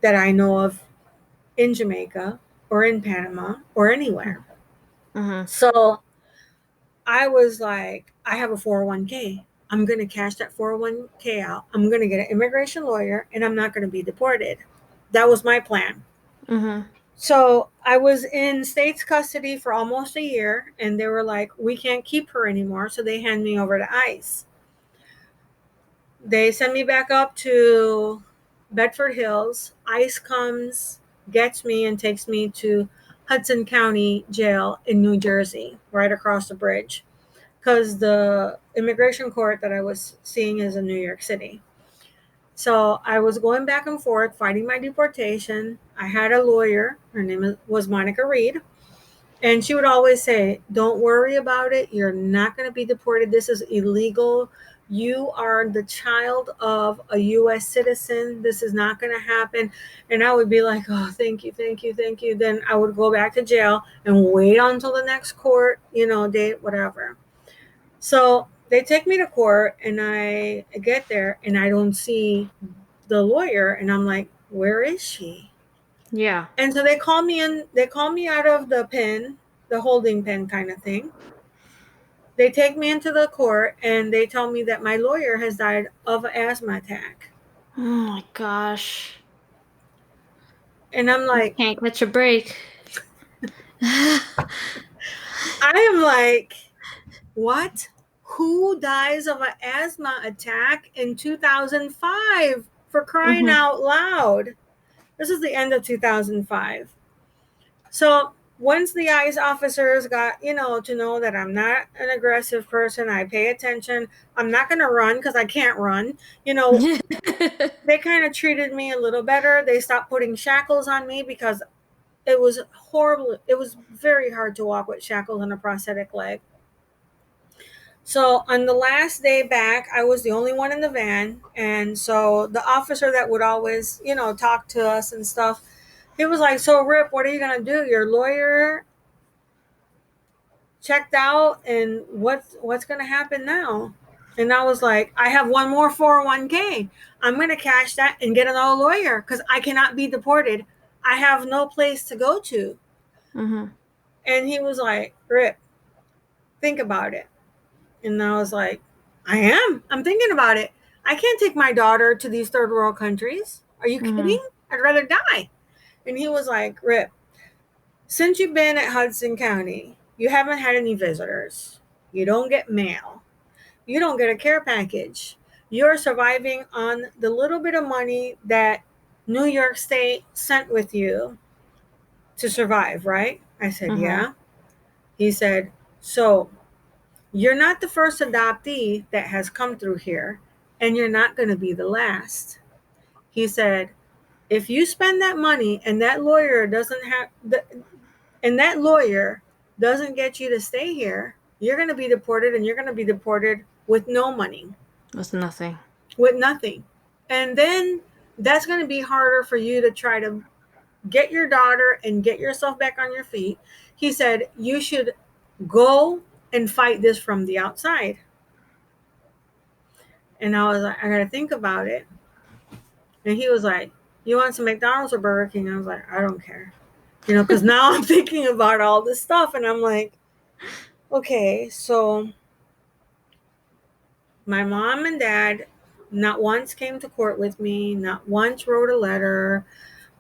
Speaker 2: that I know of in Jamaica or in Panama or anywhere.
Speaker 1: Mm-hmm.
Speaker 2: So I was like, I have a 401k. I'm going to cash that 401k out. I'm going to get an immigration lawyer and I'm not going to be deported. That was my plan.
Speaker 1: Mm-hmm.
Speaker 2: So I was in state's custody for almost a year, and they were like, we can't keep her anymore. So they hand me over to ICE. They send me back up to Bedford Hills. ICE comes, gets me, and takes me to Hudson County Jail in New Jersey, right across the bridge, because the immigration court that I was seeing is in New York City. So I was going back and forth fighting my deportation. I had a lawyer. Her name was Monica Reed. And she would always say, don't worry about it. You're not going to be deported. This is illegal. You are the child of a U.S. citizen. This is not going to happen. And I would be like, oh, thank you, thank you, thank you. Then I would go back to jail and wait until the next court, date, whatever. So they take me to court, and I get there and I don't see the lawyer. And I'm like, where is she?
Speaker 1: Yeah.
Speaker 2: And so they call me in, they call me out of the pen, the holding pen kind of thing. They take me into the court and they tell me that my lawyer has died of an asthma attack.
Speaker 1: Oh my gosh.
Speaker 2: And I'm
Speaker 1: You
Speaker 2: like,
Speaker 1: can't catch a break.
Speaker 2: I am like, what? Who dies of an asthma attack in 2005? For crying
Speaker 1: Mm-hmm.
Speaker 2: out loud. This is the end of 2005. So once the ICE officers got, to know that I'm not an aggressive person, I pay attention. I'm not going to run because I can't run. They kind of treated me a little better. They stopped putting shackles on me because it was horrible. It was very hard to walk with shackles on a prosthetic leg. So on the last day back, I was the only one in the van. And so the officer that would always, talk to us and stuff, he was like, so Rip, what are you going to do? Your lawyer checked out, and what's going to happen now? And I was like, I have one more 401k. I'm going to cash that and get another lawyer because I cannot be deported. I have no place to go to.
Speaker 1: Mm-hmm.
Speaker 2: And he was like, Rip, think about it. And I was like, I'm thinking about it. I can't take my daughter to these third world countries. Are you
Speaker 1: Mm-hmm.
Speaker 2: kidding? I'd rather die. And he was like, Rip, since you've been at Hudson County, you haven't had any visitors. You don't get mail. You don't get a care package. You're surviving on the little bit of money that New York State sent with you to survive, right? I said,
Speaker 1: Mm-hmm.
Speaker 2: yeah. He said, so you're not the first adoptee that has come through here, and you're not going to be the last. He said, if you spend that money and that lawyer doesn't get you to stay here, you're going to be deported, and you're going to be deported with no money,
Speaker 1: That's nothing.
Speaker 2: with nothing. And then that's going to be harder for you to try to get your daughter and get yourself back on your feet. He said, you should go and fight this from the outside. And I was like, I got to think about it. And he was like, you want some McDonald's or Burger King? And I was like, I don't care. Because now I'm thinking about all this stuff. And I'm like, okay, so my mom and dad not once came to court with me, not once wrote a letter,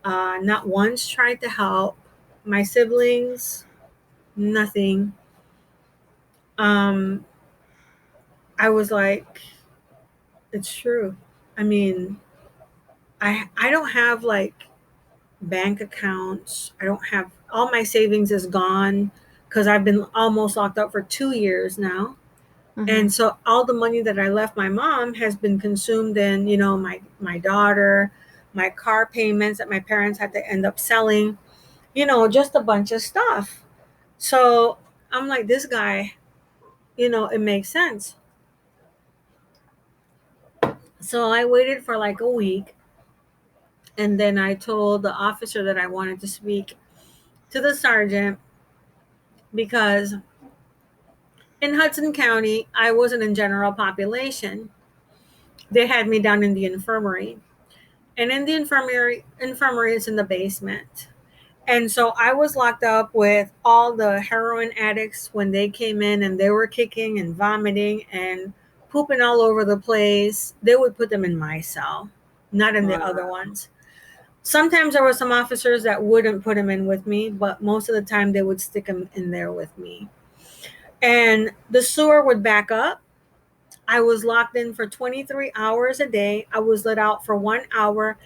Speaker 2: not once tried to help. My siblings nothing. Um, I was like, it's true. I mean, I don't have like bank accounts. I don't have all my savings is gone because I've been almost locked up for 2 years now.
Speaker 1: Mm-hmm.
Speaker 2: And so all the money that I left my mom has been consumed in, my daughter, my car payments that my parents had to end up selling, just a bunch of stuff. So I'm like, this guy, it makes sense. So I waited for like a week, and then I told the officer that I wanted to speak to the sergeant because in Hudson County, I wasn't in general population. They had me down in the infirmary. And in the infirmary is in the basement. And so I was locked up with all the heroin addicts when they came in, and they were kicking and vomiting and pooping all over the place. They would put them in my cell, not in the other
Speaker 1: Wow.
Speaker 2: ones. Sometimes there were some officers that wouldn't put them in with me, but most of the time they would stick them in there with me. And the sewer would back up. I was locked in for 23 hours a day. I was let out for 1 hour.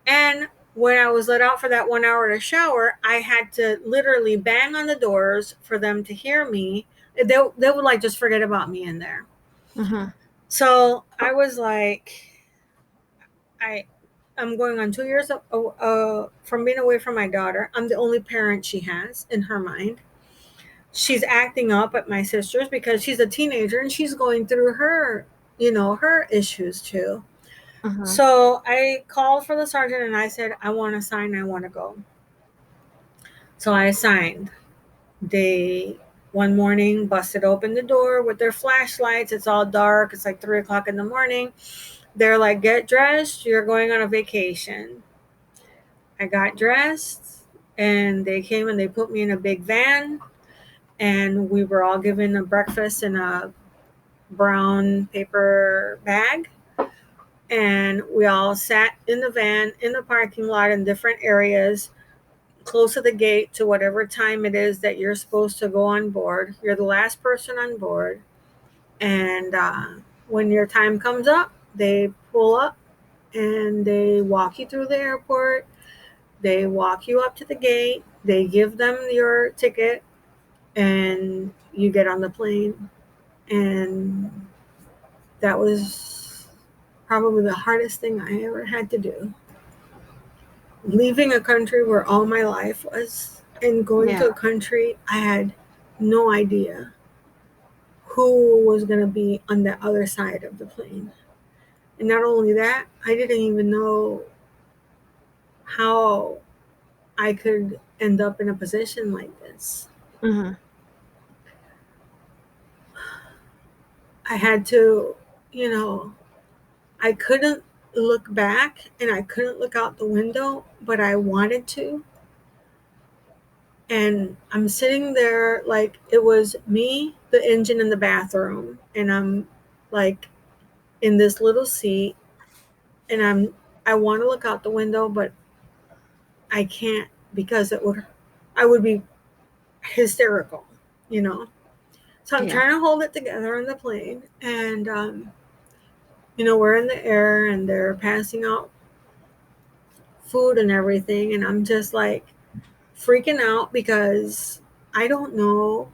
Speaker 2: And when I was let out for that 1 hour to shower, I had to literally bang on the doors for them to hear me. They would like just forget about me in there.
Speaker 1: Mm-hmm.
Speaker 2: So I was like, I, I'm going on 2 years from being away from my daughter. I'm the only parent she has in her mind. She's acting up at my sister's because she's a teenager and she's going through her issues too.
Speaker 1: Mm-hmm.
Speaker 2: So I called for the sergeant and I said, I want to sign, I want to go. So I signed. They one morning busted open the door with their flashlights. It's all dark. It's like 3 o'clock in the morning. They're like, get dressed. You're going on a vacation. I got dressed and they came and they put me in a big van, and we were all given a breakfast in a brown paper bag, and we all sat in the van in the parking lot in different areas close to the gate to whatever time it is that you're supposed to go on board. You're the last person on board, and when your time comes up, they pull up and they walk you through the airport. They walk you up to the gate, they give them your ticket, and you get on the plane. And that was probably the hardest thing I ever had to do. Leaving a country where all my life was and going
Speaker 1: Yeah.
Speaker 2: to a country I had no idea who was going to be on the other side of the plane. And not only that, I didn't even know how I could end up in a position like this.
Speaker 1: Mm-hmm.
Speaker 2: I had to, you know, I couldn't look back and I couldn't look out the window, but I wanted to. And I'm sitting there like it was me, the engine in the bathroom, and I'm like in this little seat, and I want to look out the window, but I can't because I would be hysterical, you know. So I'm
Speaker 1: Yeah.
Speaker 2: trying to hold it together on the plane, and we're in the air, and they're passing out food and everything, and I'm just like freaking out because I don't know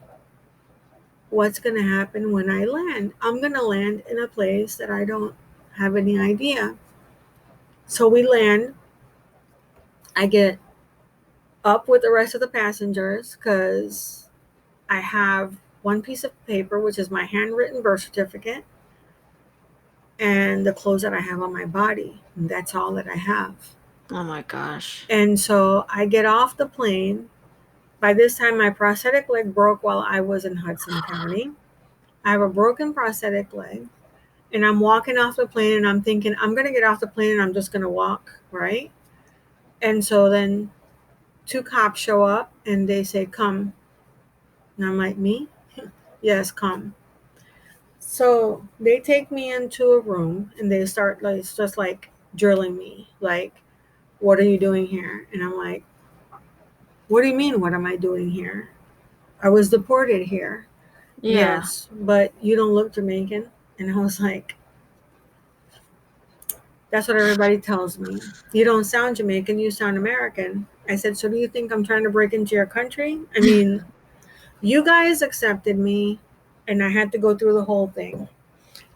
Speaker 2: what's going to happen when I land. I'm going to land in a place that I don't have any idea. So we land. I get up with the rest of the passengers because I have one piece of paper, which is my handwritten birth certificate, and the clothes that I have on my body. And that's all that I have.
Speaker 1: Oh my gosh.
Speaker 2: And so I get off the plane. By this time, my prosthetic leg broke while I was in Hudson County. I have a broken prosthetic leg. And I'm walking off the plane and I'm thinking, I'm going to get off the plane and I'm just going to walk, right? And so then two cops show up and they say, come. And I'm like, me? Yes, come. So they take me into a room and they start like, it's just like drilling me. Like, what are you doing here? And I'm like, what do you mean, what am I doing here? I was deported here.
Speaker 1: Yeah.
Speaker 2: Yes, but you don't look Jamaican. And I was like, that's what everybody tells me. You don't sound Jamaican, you sound American. I said, so do you think I'm trying to break into your country? I mean, you guys accepted me, and I had to go through the whole thing.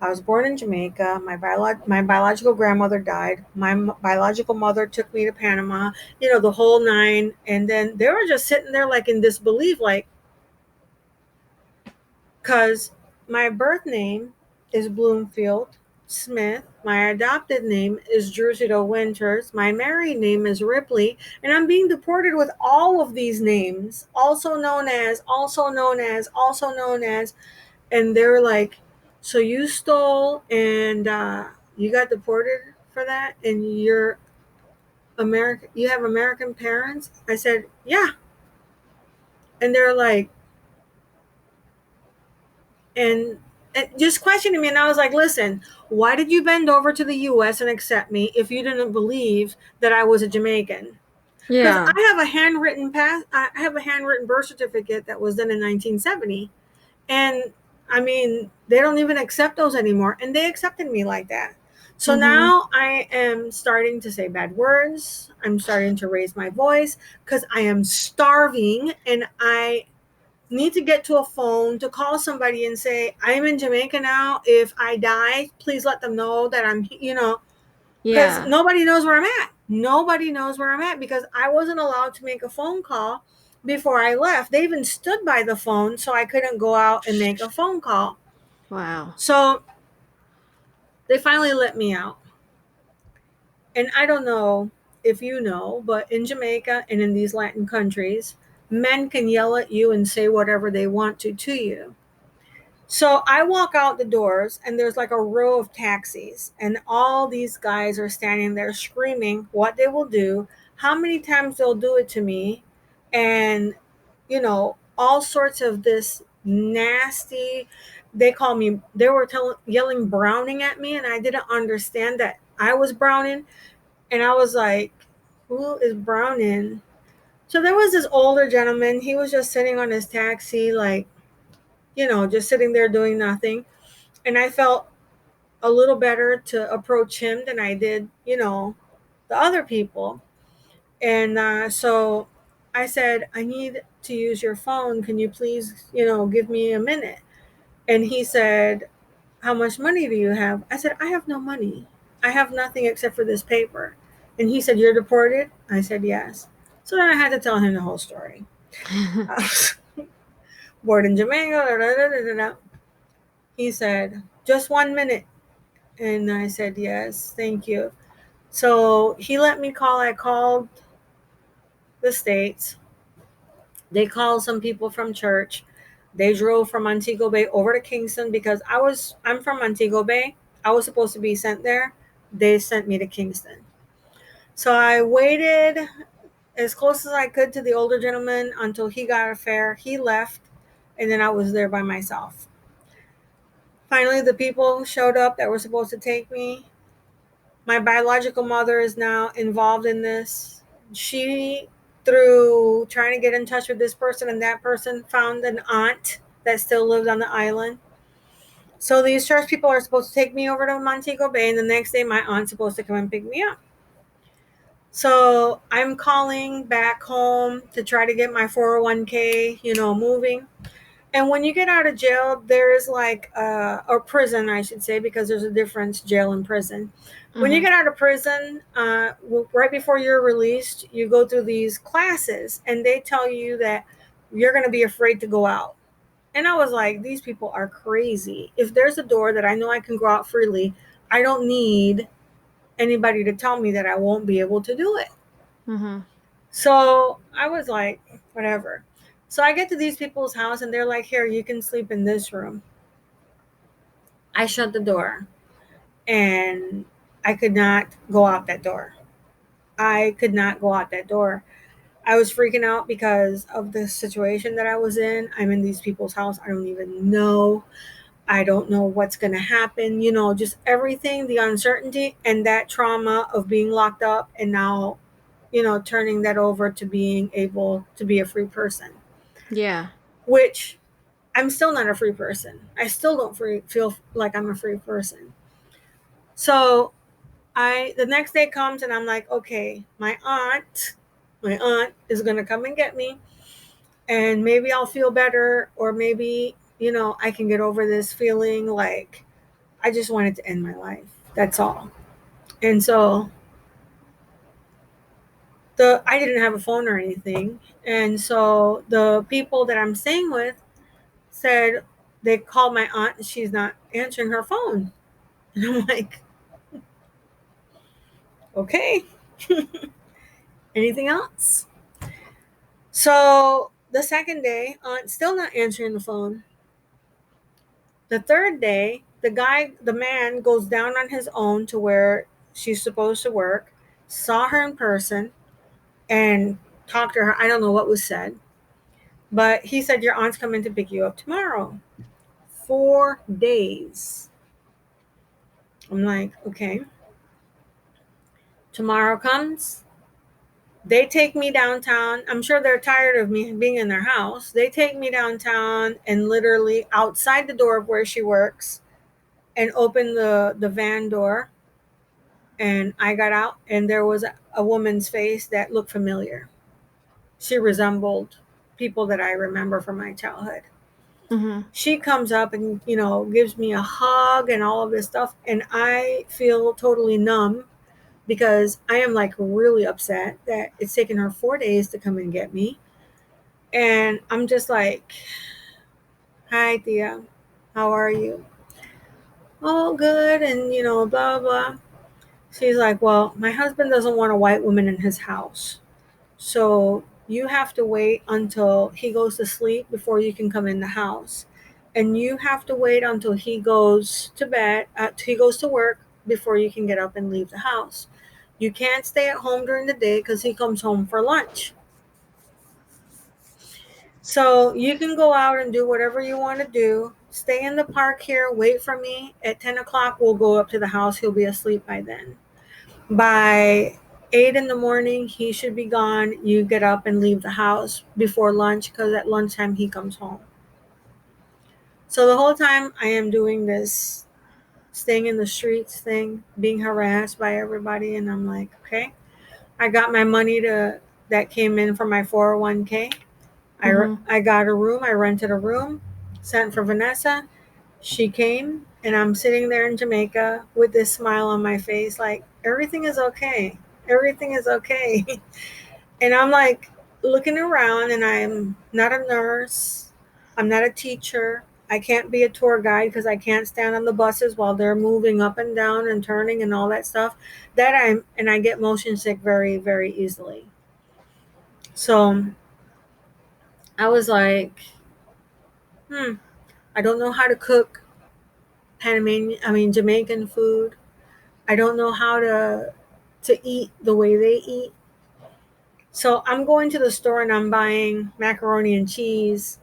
Speaker 2: I was born in Jamaica. My biological grandmother died. My biological mother took me to Panama, the whole nine. And then they were just sitting there like in disbelief, like, because my birth name is Bloomfield Smith. My adopted name is Druesedow Winters. My married name is Ripley. And I'm being deported with all of these names, also known as, also known as, also known as. And they were like, so you stole and you got deported for that? And you're American, you have American parents? I said, yeah. And they're like, and just questioning me. And I was like, listen, why did you bend over to the US and accept me if you didn't believe that I was a Jamaican? Because
Speaker 1: Yeah.
Speaker 2: I have a handwritten birth certificate that was done in 1970. And I mean, they don't even accept those anymore. And they accepted me like that. So
Speaker 1: Mhm.
Speaker 2: now I am starting to say bad words. I'm starting to raise my voice because I am starving and I need to get to a phone to call somebody and say, I'm in Jamaica now. If I die, please let them know that because
Speaker 1: Yeah.
Speaker 2: nobody knows where I'm at. Nobody knows where I'm at because I wasn't allowed to make a phone call before I left. They even stood by the phone so I couldn't go out and make a phone call.
Speaker 1: Wow.
Speaker 2: So they finally let me out. And I don't know if you know, but in Jamaica and in these Latin countries, men can yell at you and say whatever they want to you. So I walk out the doors and there's like a row of taxis, and all these guys are standing there screaming what they will do, how many times they'll do it to me, and all sorts of this nasty. They were yelling Browning at me, and I didn't understand that I was Browning, and I was like, who is Browning? So there was this older gentleman. He was just sitting on his taxi, like, just sitting there doing nothing. And I felt a little better to approach him than I did, the other people. And so I said, I need to use your phone. Can you please, give me a minute? And he said, how much money do you have? I said, I have no money. I have nothing except for this paper. And he said, you're deported? I said, yes. So then I had to tell him the whole story. Born in Jamaica. Da, da, da, da, da. He said, just 1 minute. And I said, yes, thank you. So he let me call. I called the States. They called some people from church. They drove from Montego Bay over to Kingston because I'm from Montego Bay. I was supposed to be sent there. They sent me to Kingston. So I waited as close as I could to the older gentleman until he got a fare. He left, and then I was there by myself. Finally, the people showed up that were supposed to take me. My biological mother is now involved in this. She, through trying to get in touch with this person and that person, found an aunt that still lived on the island. So these church people are supposed to take me over to Montego Bay, and the next day my aunt's supposed to come and pick me up. So I'm calling back home to try to get my 401k, moving. And when you get out of jail, there's like or prison, I should say, because there's a difference, jail and prison. When you
Speaker 1: Mhm.
Speaker 2: get out of prison, right before you're released, you go through these classes, and they tell you that you're going to be afraid to go out. And I was like, these people are crazy. If there's a door that I know I can go out freely, I don't need anybody to tell me that I won't be able to do it.
Speaker 1: Mhm.
Speaker 2: So I was like, whatever. So I get to these people's house, and they're like, here, you can sleep in this room. I shut the door, and I could not go out that door. I could not go out that door. I was freaking out because of the situation that I was in. I'm in these people's house. I don't even know. I don't know what's going to happen. Just everything, the uncertainty and that trauma of being locked up, and now, turning that over to being able to be a free person.
Speaker 1: Yeah.
Speaker 2: which I'm still not a free person. I still don't feel like I'm a free person. So the next day comes and I'm like, okay, my aunt is gonna come and get me, and maybe I'll feel better, or maybe, I can get over this feeling like I just wanted to end my life. That's all. And so I didn't have a phone or anything. And so the people that I'm staying with said they called my aunt and she's not answering her phone. And I'm like, okay, anything else? So the second day, aunt's still not answering the phone. The third day, the man goes down on his own to where she's supposed to work, saw her in person, and talked to her. I don't know what was said, but he said, your aunt's coming to pick you up tomorrow. 4 days. I'm like, okay. Tomorrow comes. They take me downtown. I'm sure they're tired of me being in their house. They take me downtown and literally outside the door of where she works and open the van door. And I got out and there was a woman's face that looked familiar. She resembled people that I remember from my childhood.
Speaker 1: Mm-hmm.
Speaker 2: She comes up and, gives me a hug and all of this stuff. And I feel totally numb because I am like really upset that it's taken her 4 days to come and get me. And I'm just like, hi, Thea, how are you? Oh, good. And, blah, blah. She's like, well, my husband doesn't want a white woman in his house. So you have to wait until he goes to sleep before you can come in the house. And you have to wait until he goes to bed, he goes to work before you can get up and leave the house. You can't stay at home during the day because he comes home for lunch. So you can go out and do whatever you want to do. Stay in the park here, wait for me. At 10 o'clock, we'll go up to the house. He'll be asleep by then. By 8 in the morning, he should be gone. You get up and leave the house before lunch because at lunchtime he comes home. So the whole time I am doing this staying in the streets thing, being harassed by everybody, and I'm like, okay. I got my money that came in from my 401k.
Speaker 1: Mm-hmm.
Speaker 2: I got a room. I rented a room, sent for Vanessa. She came, and I'm sitting there in Jamaica with this smile on my face, like everything is okay. Everything is okay. And I'm like looking around, and I'm not a nurse. I'm not a teacher. I can't be a tour guide because I can't stand on the buses while they're moving up and down and turning and all that stuff. And I get motion sick very, very easily. So I was like, I don't know how to cook Jamaican food. I don't know how to eat the way they eat. So I'm going to the store and I'm buying macaroni and cheese,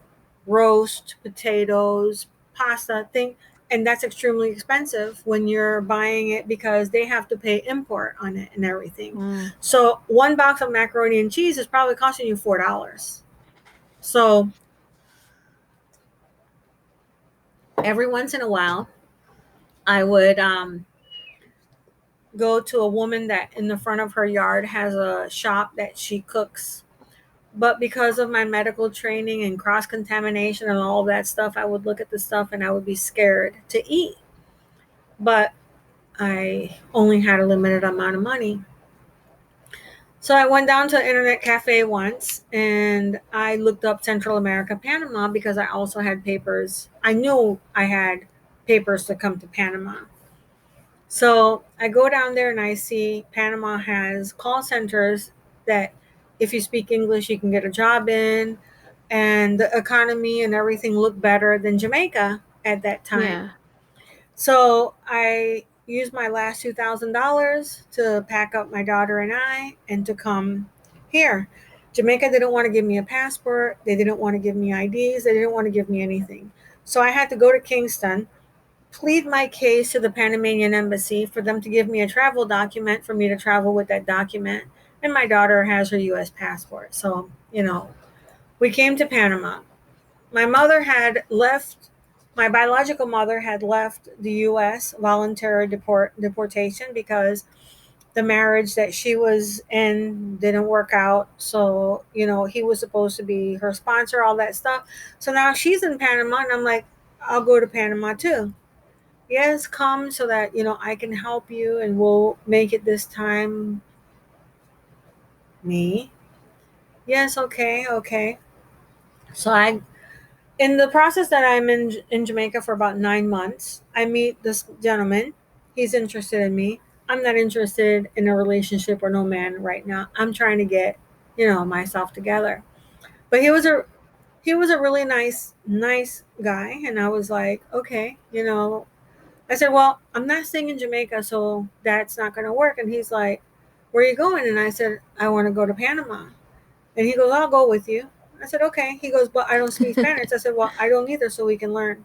Speaker 2: roast potatoes, pasta thing, and that's extremely expensive when you're buying it because they have to pay import on it and everything.
Speaker 1: Mm.
Speaker 2: So one box of macaroni and cheese is probably costing you $4. So every once in a while, I would go to a woman that in the front of her yard has a shop that she cooks. But because of my medical training and cross contamination and all that stuff, I would look at the stuff and I would be scared to eat. But I only had a limited amount of money. So I went down to an internet cafe once and I looked up Central America, Panama, because I also had papers. I knew I had papers to come to Panama. So I go down there and I see Panama has call centers that if you speak English, you can get a job in, and the economy and everything looked better than Jamaica at that time.
Speaker 1: Yeah.
Speaker 2: So I used my last $2,000 to pack up my daughter and I and to come here. Jamaica didn't want to give me a passport. They didn't want to give me IDs. They didn't want to give me anything. So I had to go to Kingston, plead my case to the Panamanian embassy for them to give me a travel document for me to travel with that document. And my daughter has her US passport. So, we came to Panama. my mother had left, my biological mother had left the U.S. voluntary deportation because the marriage that she was in didn't work out. So, he was supposed to be her sponsor, all that stuff. So now she's in Panama, and I'm like, I'll go to Panama too. Yes, come so that, I can help you and we'll make it this time. Me? Yes, okay, okay. So in the process that I'm in Jamaica for about 9 months, I meet this gentleman. He's interested in me. I'm not interested in a relationship or no man right now. I'm trying to get, myself together. But he was a really nice guy, and I was like, okay, I said, well, I'm not staying in Jamaica, so that's not going to work. And he's like, where are you going? And I said, I want to go to Panama. And he goes, I'll go with you. I said, okay. He goes, but I don't speak Spanish. I said, well, I don't either, so we can learn.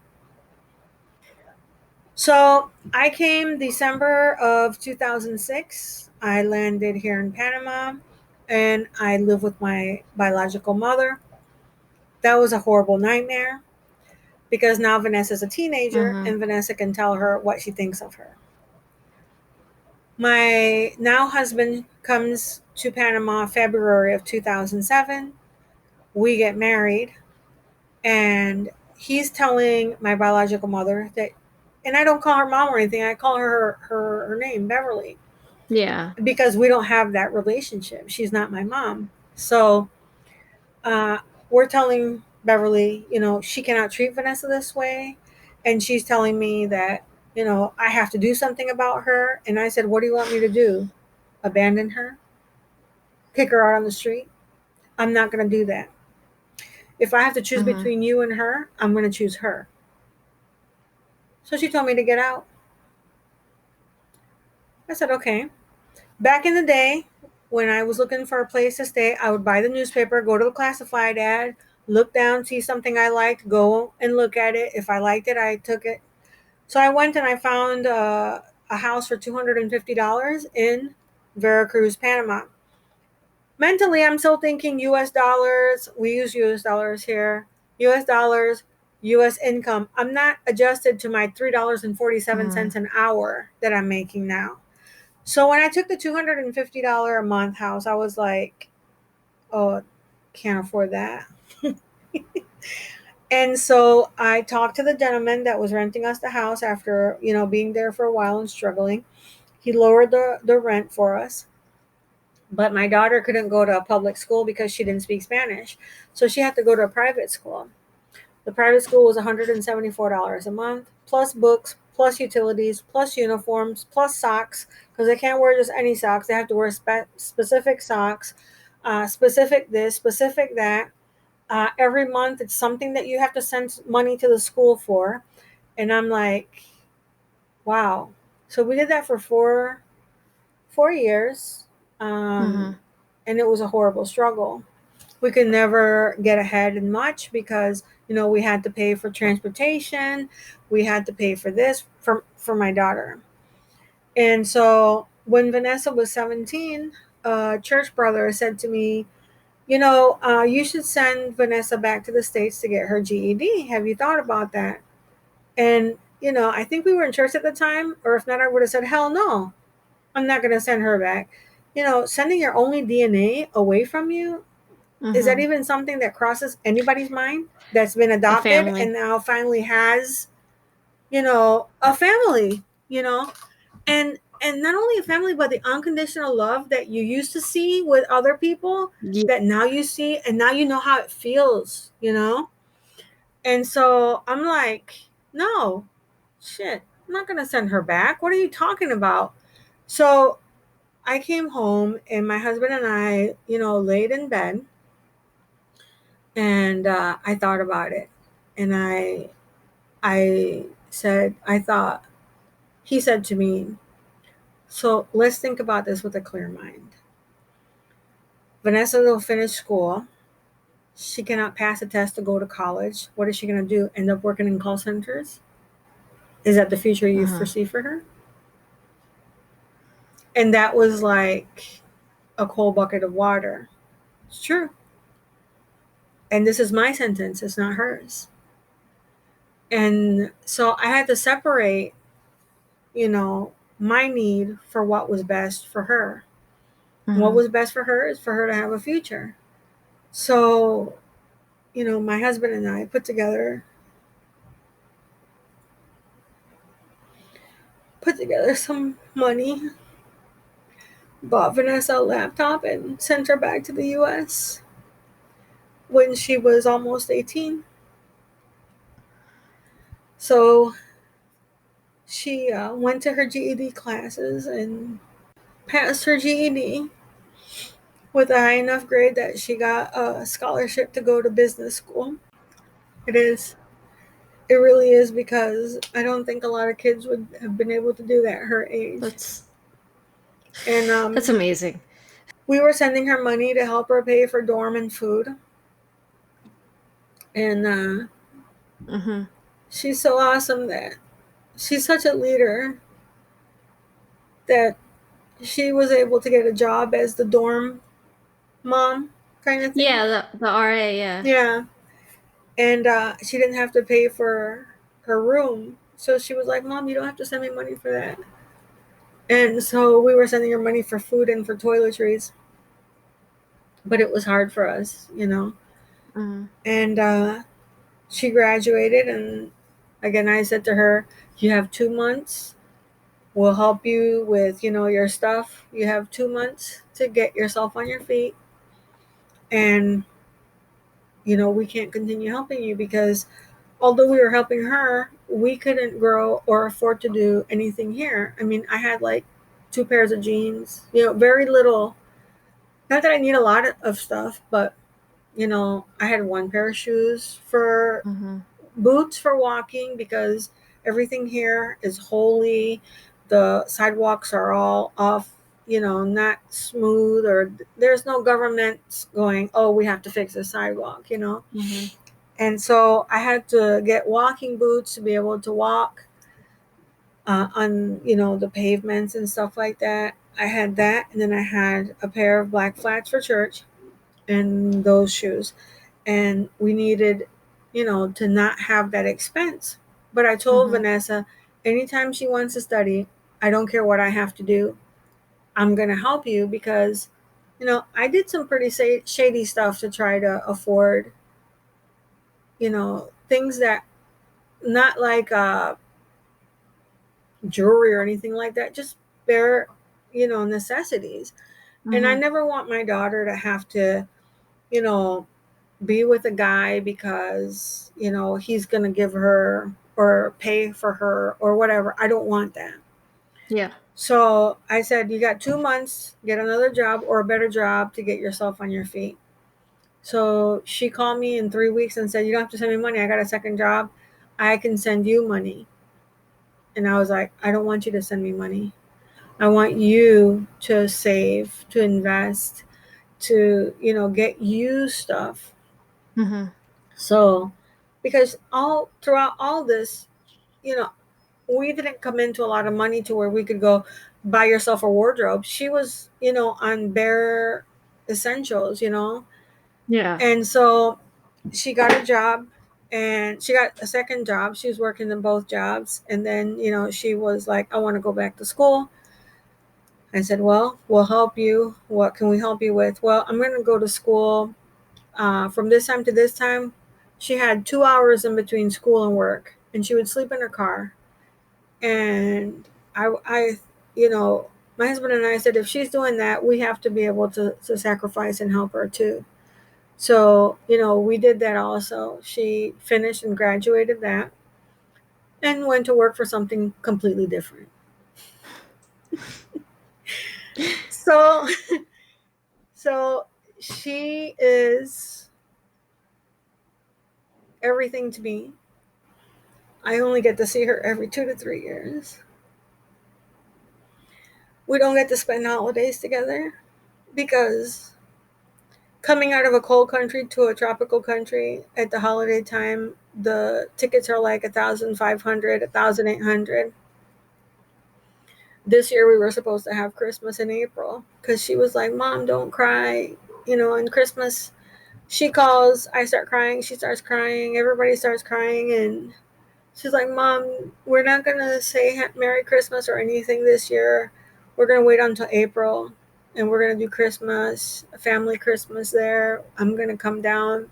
Speaker 2: So I came December of 2006. I landed here in Panama, and I live with my biological mother. That was a horrible nightmare because now Vanessa's a teenager,
Speaker 1: Mm-hmm.
Speaker 2: and Vanessa can tell her what she thinks of her. My now husband comes to Panama February of 2007. We get married, and he's telling my biological mother that, and I don't call her mom or anything, I call her name, Beverly,
Speaker 1: Yeah.
Speaker 2: because we don't have that relationship. She's not my mom. So uh, we're telling Beverly, she cannot treat Vanessa this way. And she's telling me that, I have to do something about her. And I said, what do you want me to do? Abandon her? Kick her out on the street? I'm not going to do that. If I have to choose
Speaker 1: Mm-hmm.
Speaker 2: between you and her, I'm going to choose her. So she told me to get out. I said, okay. Back in the day, when I was looking for a place to stay, I would buy the newspaper, go to the classified ad, look down, see something I liked, go and look at it. If I liked it, I took it. So I went and I found a house for $250 in Veracruz, Panama. Mentally, I'm still thinking US dollars. We use US dollars here. US dollars, US income. I'm not adjusted to my $3.47
Speaker 1: Mm-hmm.
Speaker 2: an hour that I'm making now. So when I took the $250 a month house, I was like, oh, can't afford that. And so I talked to the gentleman that was renting us the house after, being there for a while and struggling. He lowered the rent for us. But my daughter couldn't go to a public school because she didn't speak Spanish. So she had to go to a private school. The private school was $174 a month, plus books, plus utilities, plus uniforms, plus socks, because they can't wear just any socks. They have to wear specific socks, specific this, specific that. Every month, it's something that you have to send money to the school for. And I'm like, wow. So we did that for four years,
Speaker 1: Mm-hmm.
Speaker 2: and it was a horrible struggle. We could never get ahead in much because we had to pay for transportation, we had to pay for this for my daughter. And so when Vanessa was 17, a church brother said to me, you should send Vanessa back to the States to get her GED. Have you thought about that? And I think we were in church at the time, or if not, I would have said, hell no, I'm not going to send her back. Sending your only DNA away from you, is that
Speaker 1: Mm-hmm.
Speaker 2: even something that crosses anybody's mind that's been
Speaker 1: A
Speaker 2: adopted and
Speaker 1: family.
Speaker 2: now finally has, a family, and not only a family, but the unconditional love that you used to see with other people,
Speaker 1: Yeah.
Speaker 2: that now you see, and now you know how it feels. And so I'm like, no, shit, I'm not gonna send her back. What are you talking about? So I came home, and my husband and I, laid in bed, and I thought about it, and I said, I thought, he said to me, so let's think about this with a clear mind. Vanessa will finish school. She cannot pass a test to go to college. What is she going to do? End up working in call centers? Is that the future you
Speaker 1: Mm-hmm.
Speaker 2: foresee for her? And that was like a cold bucket of water. It's true. And this is my sentence, it's not hers. And so I had to separate, my need for what was best for her. What was best for her is for her to have a future. So, my husband and I put together some money, bought Vanessa a laptop, and sent her back to the US when she was almost 18. So she went to her GED classes and passed her GED with a high enough grade that she got a scholarship to go to business school. It is. It really is, because I don't think a lot of kids would have been able to do that at her age. And
Speaker 1: That's amazing.
Speaker 2: we were sending her money to help her pay for dorm and food. And she's so awesome that she's such a leader that she was able to get a job as the dorm mom kind of thing.
Speaker 1: Yeah, the RA, yeah.
Speaker 2: Yeah. And she didn't have to pay for her room. So she was like, Mom, you don't have to send me money for that. And so we were sending her money for food and for toiletries. But it was hard for us, And she graduated. And again, I said to her, you have 2 months. We'll help you with, your stuff. You have 2 months to get yourself on your feet. And, we can't continue helping you because although we were helping her, we couldn't grow or afford to do anything here. I mean, I had like 2 pairs of jeans, very little. Not that I need a lot of stuff, but, I had 1 pair of shoes for boots for walking because everything here is holy. The sidewalks are all off, not smooth, or there's no government going, oh, we have to fix the sidewalk. And so I had to get walking boots to be able to walk on, the pavements and stuff like that. I had that, and then I had a pair of black flats for church and those shoes. And we needed, to not have that expense. But I told Vanessa, anytime she wants to study, I don't care what I have to do. I'm going to help you because, I did some pretty shady stuff to try to afford, things that not like jewelry or anything like that, just bare, necessities. And I never want my daughter to have to, you know, be with a guy because, he's going to give her or pay for her or whatever. I don't want that.
Speaker 1: Yeah.
Speaker 2: So I said, you got 2 months, get another job or a better job to get yourself on your feet. So she called me in 3 weeks and said, you don't have to send me money. I got a second job. I can send you money. And I was like, I don't want you to send me money. I want you to save, to invest, to, get you stuff. So, because all throughout all this, you know, we didn't come into a lot of money to where we could go buy yourself a wardrobe. She was, on bare essentials.
Speaker 1: Yeah.
Speaker 2: And so she got a job and she got a second job. She was working in both jobs. And then, she was like, I want to go back to school. I said, well, we'll help you. What can we help you with? Well, I'm going to go to school from this time to this time. She had 2 hours in between school and work, and she would sleep in her car. And I my husband and I said, if she's doing that, we have to be able to sacrifice and help her too. So, we did that also. She finished and graduated that and went to work for something completely different. So, so she is everything to me. I only get to see her every 2 to 3 years. We don't get to spend holidays together because coming out of a cold country to a tropical country at the holiday time, the tickets are like 1,500, 1,800. This year we were supposed to have Christmas in April because she was like, Mom, don't cry. And Christmas, She calls, I start crying, she starts crying, everybody starts crying, and she's like, Mom, we're not going to say Merry Christmas or anything this year. We're going to wait until April, and we're going to do Christmas, a family Christmas there. I'm going to come down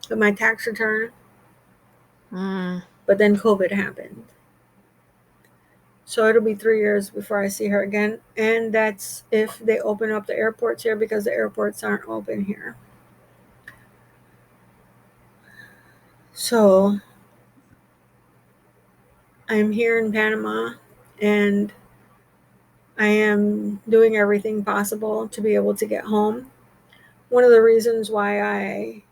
Speaker 2: with my tax return. But then COVID happened. So it'll be 3 years before I see her again. And that's if they open up the airports here, because the airports aren't open here. So I'm here in Panama, and I am doing everything possible to be able to get home. One of the reasons why I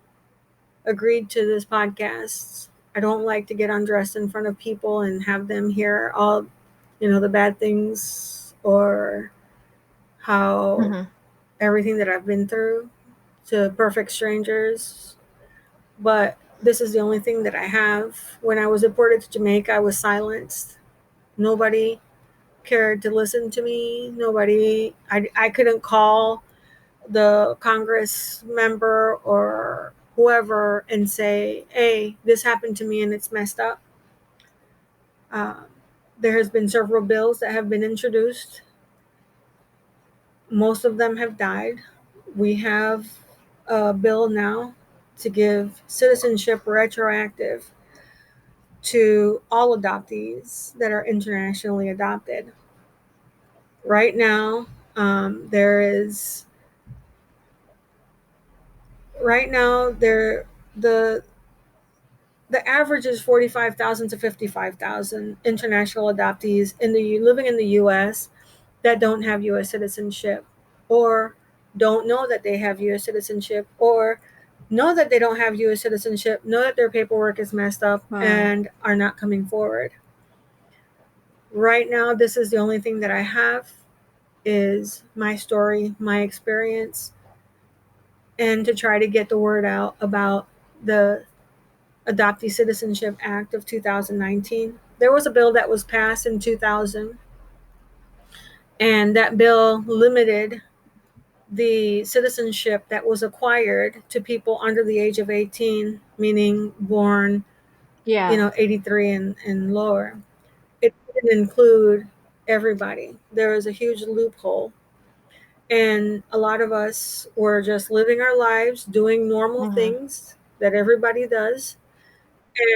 Speaker 2: agreed to this podcast, I don't like to get undressed in front of people and have them hear all, the bad things, or how everything that I've been through, to perfect strangers. But this is the only thing that I have. When I was deported to Jamaica, I was silenced. Nobody cared to listen to me. I couldn't call the Congress member or whoever and say, hey, this happened to me and it's messed up. Uh, there has been several bills that have been introduced. Most of them have died. We have a bill now to give citizenship retroactive to all adoptees that are internationally adopted. Right now, there is right now there the the average is 45,000 to 55,000 international adoptees living in the U.S. that don't have U.S. citizenship, or don't know that they have U.S. citizenship, or know that they don't have U.S. citizenship, know that their paperwork is messed up, and are not coming forward. Right now, this is the only thing that I have, is my story, my experience, and to try to get the word out about the Adoptee Citizenship Act of 2019. There was a bill that was passed in 2000, and that bill limited the citizenship that was acquired to people under the age of 18, meaning born, 83 and lower. It didn't include everybody. There was a huge loophole. And a lot of us were just living our lives, doing normal things that everybody does.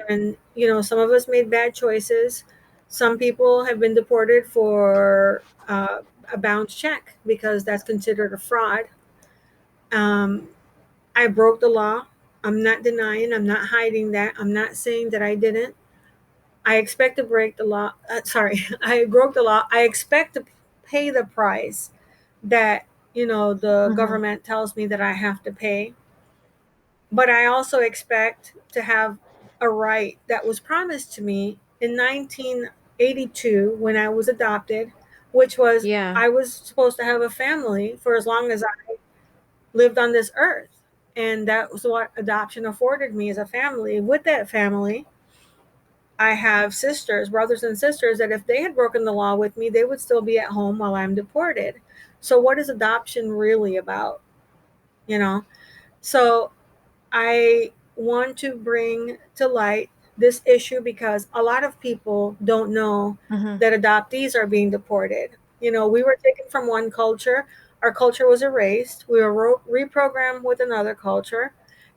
Speaker 2: And, some of us made bad choices. Some people have been deported for a bounce check, because that's considered a fraud. Um, I broke the law. I'm not denying, I'm not hiding that. I'm not saying that I didn't. I expect to break the law. Sorry, I broke the law. I expect to pay the price that, the government tells me that I have to pay. But I also expect to have a right that was promised to me in 1982 when I was adopted, which was I was supposed to have a family for as long as I lived on this earth. And that was what adoption afforded me, as a family. With that family, I have brothers and sisters, that if they had broken the law with me, they would still be at home while I'm deported. So, what is adoption really about? So I want to bring to light this issue, because a lot of people don't know that adoptees are being deported. We were taken from one culture, our culture was erased, we were reprogrammed with another culture.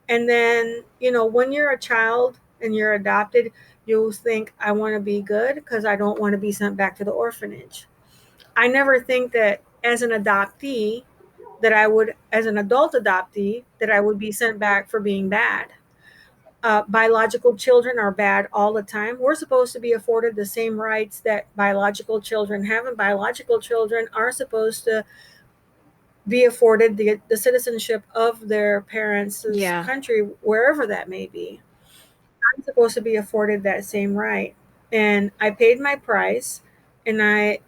Speaker 2: And then, when you're a child and you're adopted, you think, I want to be good because I don't want to be sent back to the orphanage. I never think that as an adoptee, as an adult adoptee, that I would be sent back for being bad. Biological children are bad all the time. We're supposed to be afforded the same rights that biological children have, and biological children are supposed to be afforded the citizenship of their parents' country, wherever that may be. I'm supposed to be afforded that same right. And I paid my price, and I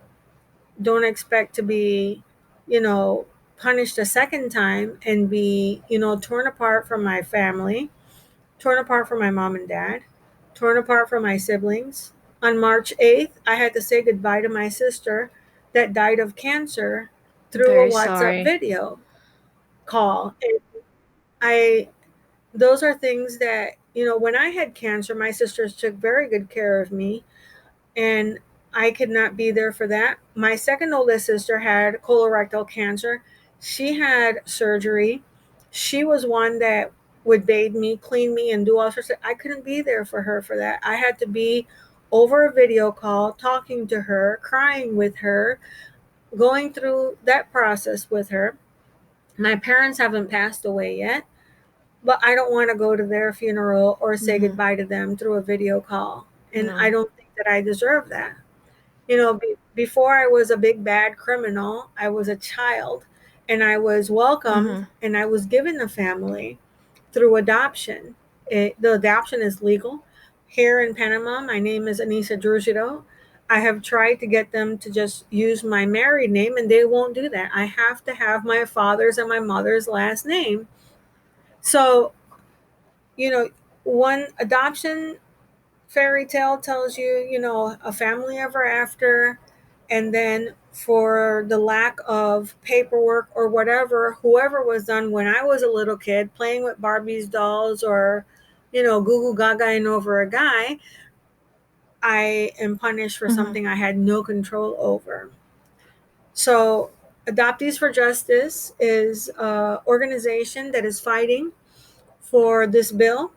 Speaker 2: don't expect to be, you know, punished a second time and be, torn apart from my family, torn apart from my mom and dad, torn apart from my siblings. On March 8th, I had to say goodbye to my sister that died of cancer through a WhatsApp video call. And I those are things that, when I had cancer, my sisters took very good care of me, and I could not be there for that. My second oldest sister had colorectal cancer. She had surgery. She was one that would bathe me, clean me, and do all sorts of. I couldn't be there for her for that. I had to be over a video call, talking to her, crying with her, going through that process with her. My parents haven't passed away yet, but I don't want to go to their funeral or say
Speaker 1: Mm-hmm.
Speaker 2: goodbye to them through a video call. And I
Speaker 1: No.
Speaker 2: don't think that I deserve that. Before I was a big bad criminal, I was a child, and I was welcomed
Speaker 1: Mm-hmm.
Speaker 2: and I was given a family through adoption. The adoption is legal. Here in Panama, my name is Anissa Druesedow. I have tried to get them to just use my married name, and they won't do that. I have to have my father's and my mother's last name. So, you know, one adoption fairy tale tells you, a family ever after, and then for the lack of paperwork or whatever, whoever was done when I was a little kid playing with Barbie's dolls, or, goo goo gaga over a guy, I am punished for
Speaker 1: Mm-hmm.
Speaker 2: something I had no control over. So, Adoptees for Justice is an organization that is fighting for this bill.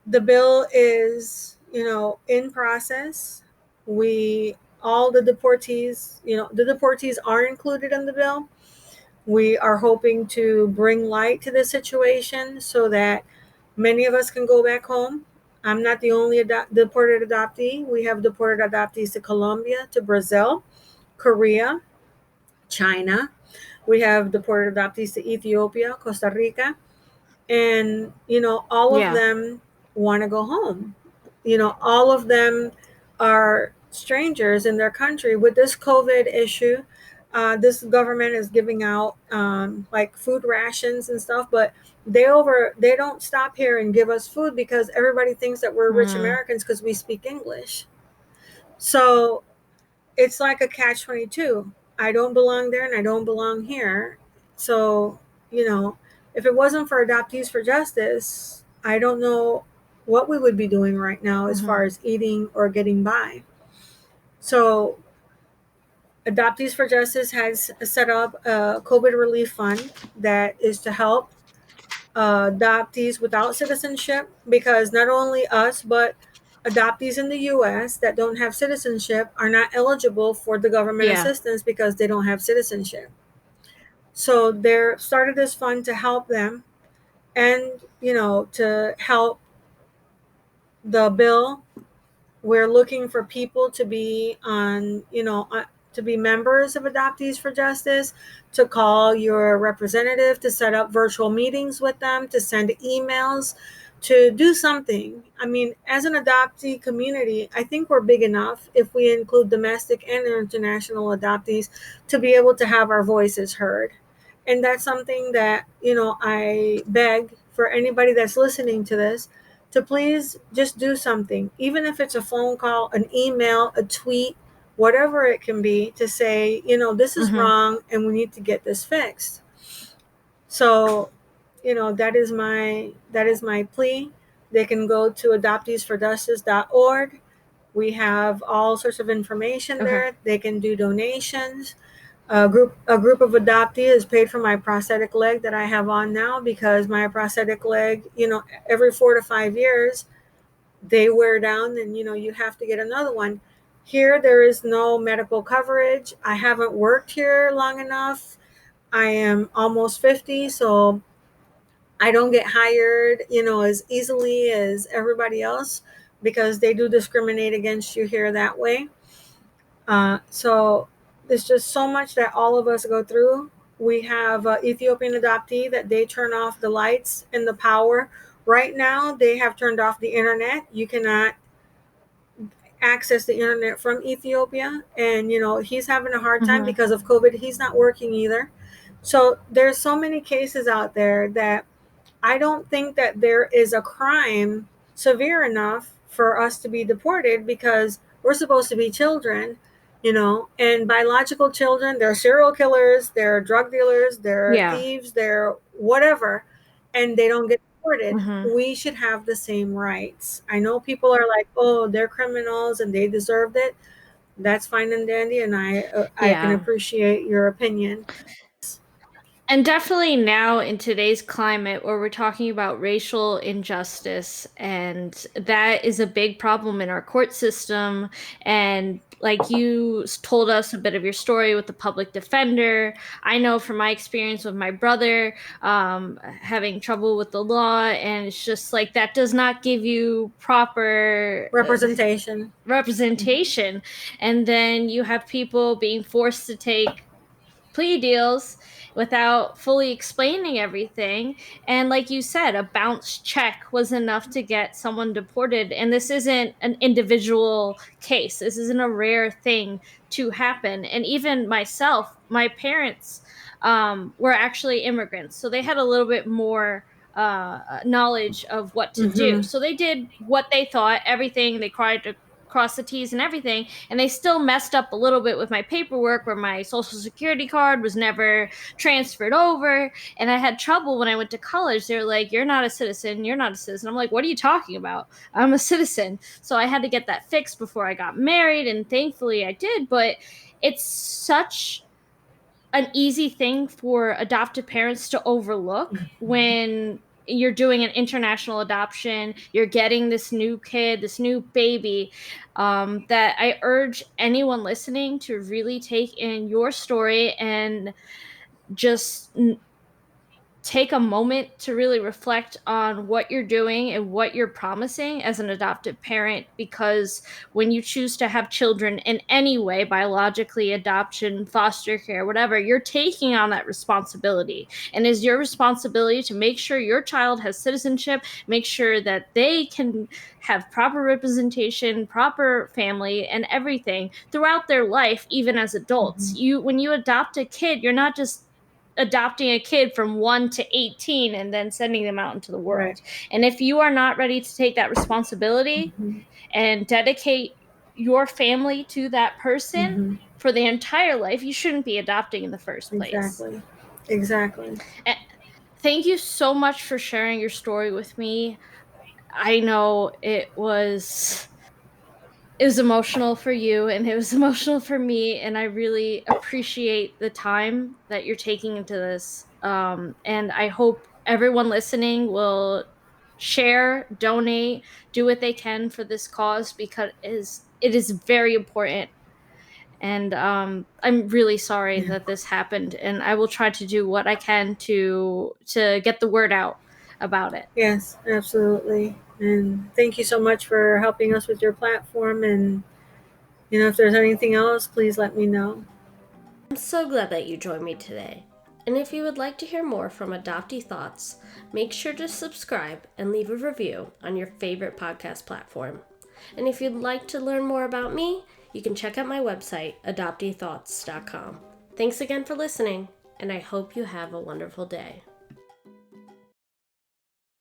Speaker 2: The bill is, in process. We all the deportees, the deportees are included in the bill. We are hoping to bring light to the situation so that many of us can go back home. I'm not the only deported adoptee. We have deported adoptees to Colombia, to Brazil, Korea, China. We have deported adoptees to Ethiopia, Costa Rica, and all of
Speaker 1: Yeah.
Speaker 2: them want to go home. All of them are strangers in their country. With this COVID issue, this government is giving out like food rations and stuff, but they don't stop here and give us food because everybody thinks that we're rich
Speaker 1: Mm.
Speaker 2: Americans because we speak English. So it's like a catch 22. I don't belong there and I don't belong here. So, you know, if it wasn't for Adoptees for Justice, I don't know what we would be doing right now as
Speaker 1: Mm-hmm.
Speaker 2: far as eating or getting by. So, Adoptees for Justice has set up a COVID relief fund that is to help adoptees without citizenship, because not only us, but adoptees in the US that don't have citizenship are not eligible for the government
Speaker 1: Yeah.
Speaker 2: assistance because they don't have citizenship. So they started this fund to help them, and to help the bill. We're looking for people to be to be members of Adoptees for Justice, to call your representative, to set up virtual meetings with them, to send emails, to do something. I mean, as an adoptee community, I think we're big enough, if we include domestic and international adoptees, to be able to have our voices heard. And that's something that, I beg for anybody that's listening to this to please just do something, even if it's a phone call, an email, a tweet, whatever it can be, to say, this is
Speaker 1: Mm-hmm.
Speaker 2: wrong and we need to get this fixed. So, that is my plea. They can go to adopteesforjustice.org. We have all sorts of information
Speaker 1: Okay.
Speaker 2: there. They can do donations. A group of adoptees has paid for my prosthetic leg that I have on now, because my prosthetic leg, every 4 to 5 years they wear down, and you have to get another one. Here there is no medical coverage. I haven't worked here long enough. I am almost 50, so I don't get hired, as easily as everybody else, because they do discriminate against you here that way. So there's just so much that all of us go through. We have Ethiopian adoptee that they turn off the lights and the power. Right now, they have turned off the internet. You cannot access the internet from Ethiopia, and he's having a hard time
Speaker 1: Mm-hmm.
Speaker 2: because of COVID. He's not working either. So there's so many cases out there that I don't think that there is a crime severe enough for us to be deported, because we're supposed to be children, and biological children, they're serial killers, they're drug dealers, they're
Speaker 1: Yeah.
Speaker 2: thieves, they're whatever, and they don't get deported,
Speaker 1: Mm-hmm.
Speaker 2: we should have the same rights. I know people are like, oh, they're criminals and they deserved it. That's fine and dandy, and I can
Speaker 1: Yeah.
Speaker 2: appreciate your opinion.
Speaker 1: And definitely now in today's climate where we're talking about racial injustice, and that is a big problem in our court system. And like you told us a bit of your story with the public defender, I know from my experience with my brother having trouble with the law, and it's just like that does not give you proper
Speaker 2: Representation.
Speaker 1: representation. And then you have people being forced to take plea deals without fully explaining everything. And like you said, a bounce check was enough to get someone deported. And this isn't an individual case, this isn't a rare thing to happen. And even myself, my parents were actually immigrants. So they had a little bit more knowledge of what to do.
Speaker 2: Mm-hmm.
Speaker 1: So they did what they thought, everything. They tried to cross the T's and everything. And they still messed up a little bit with my paperwork where my social security card was never transferred over. And I had trouble when I went to college. They were like, you're not a citizen. You're not a citizen. I'm like, what are you talking about? I'm a citizen. So I had to get that fixed before I got married. And thankfully I did. But it's such an easy thing for adoptive parents to overlook when you're doing an international adoption, you're getting this new kid, this new baby, that I urge anyone listening to really take in your story and just take a moment to really reflect on what you're doing and what you're promising as an adoptive parent, because when you choose to have children in any way, biologically, adoption, foster care, whatever, you're taking on that responsibility. And it's your responsibility to make sure your child has citizenship, make sure that they can have proper representation, proper family, and everything throughout their life, even as adults.
Speaker 2: Mm-hmm.
Speaker 1: When you adopt a kid, you're not just adopting a kid from 1 to 18 and then sending them out into the
Speaker 2: Right.
Speaker 1: world. And if you are not ready to take that responsibility
Speaker 2: Mm-hmm.
Speaker 1: and dedicate your family to that person
Speaker 2: Mm-hmm.
Speaker 1: for the entire life, you shouldn't be adopting in the first place.
Speaker 2: Exactly. Exactly.
Speaker 1: And thank you so much for sharing your story with me. I know it was emotional for you and it was emotional for me, and I really appreciate the time that you're taking into this, and I hope everyone listening will share, donate, do what they can for this cause, because it is very important. And I'm really sorry
Speaker 2: Yeah.
Speaker 1: that this happened, and I will try to do what I can to get the word out about it.
Speaker 2: Yes, absolutely. And thank you so much for helping us with your platform. And, if there's anything else, please let me know.
Speaker 1: I'm so glad that you joined me today. And if you would like to hear more from Adoptee Thoughts, make sure to subscribe and leave a review on your favorite podcast platform. And if you'd like to learn more about me, you can check out my website, adopteethoughts.com. Thanks again for listening, and I hope you have a wonderful day.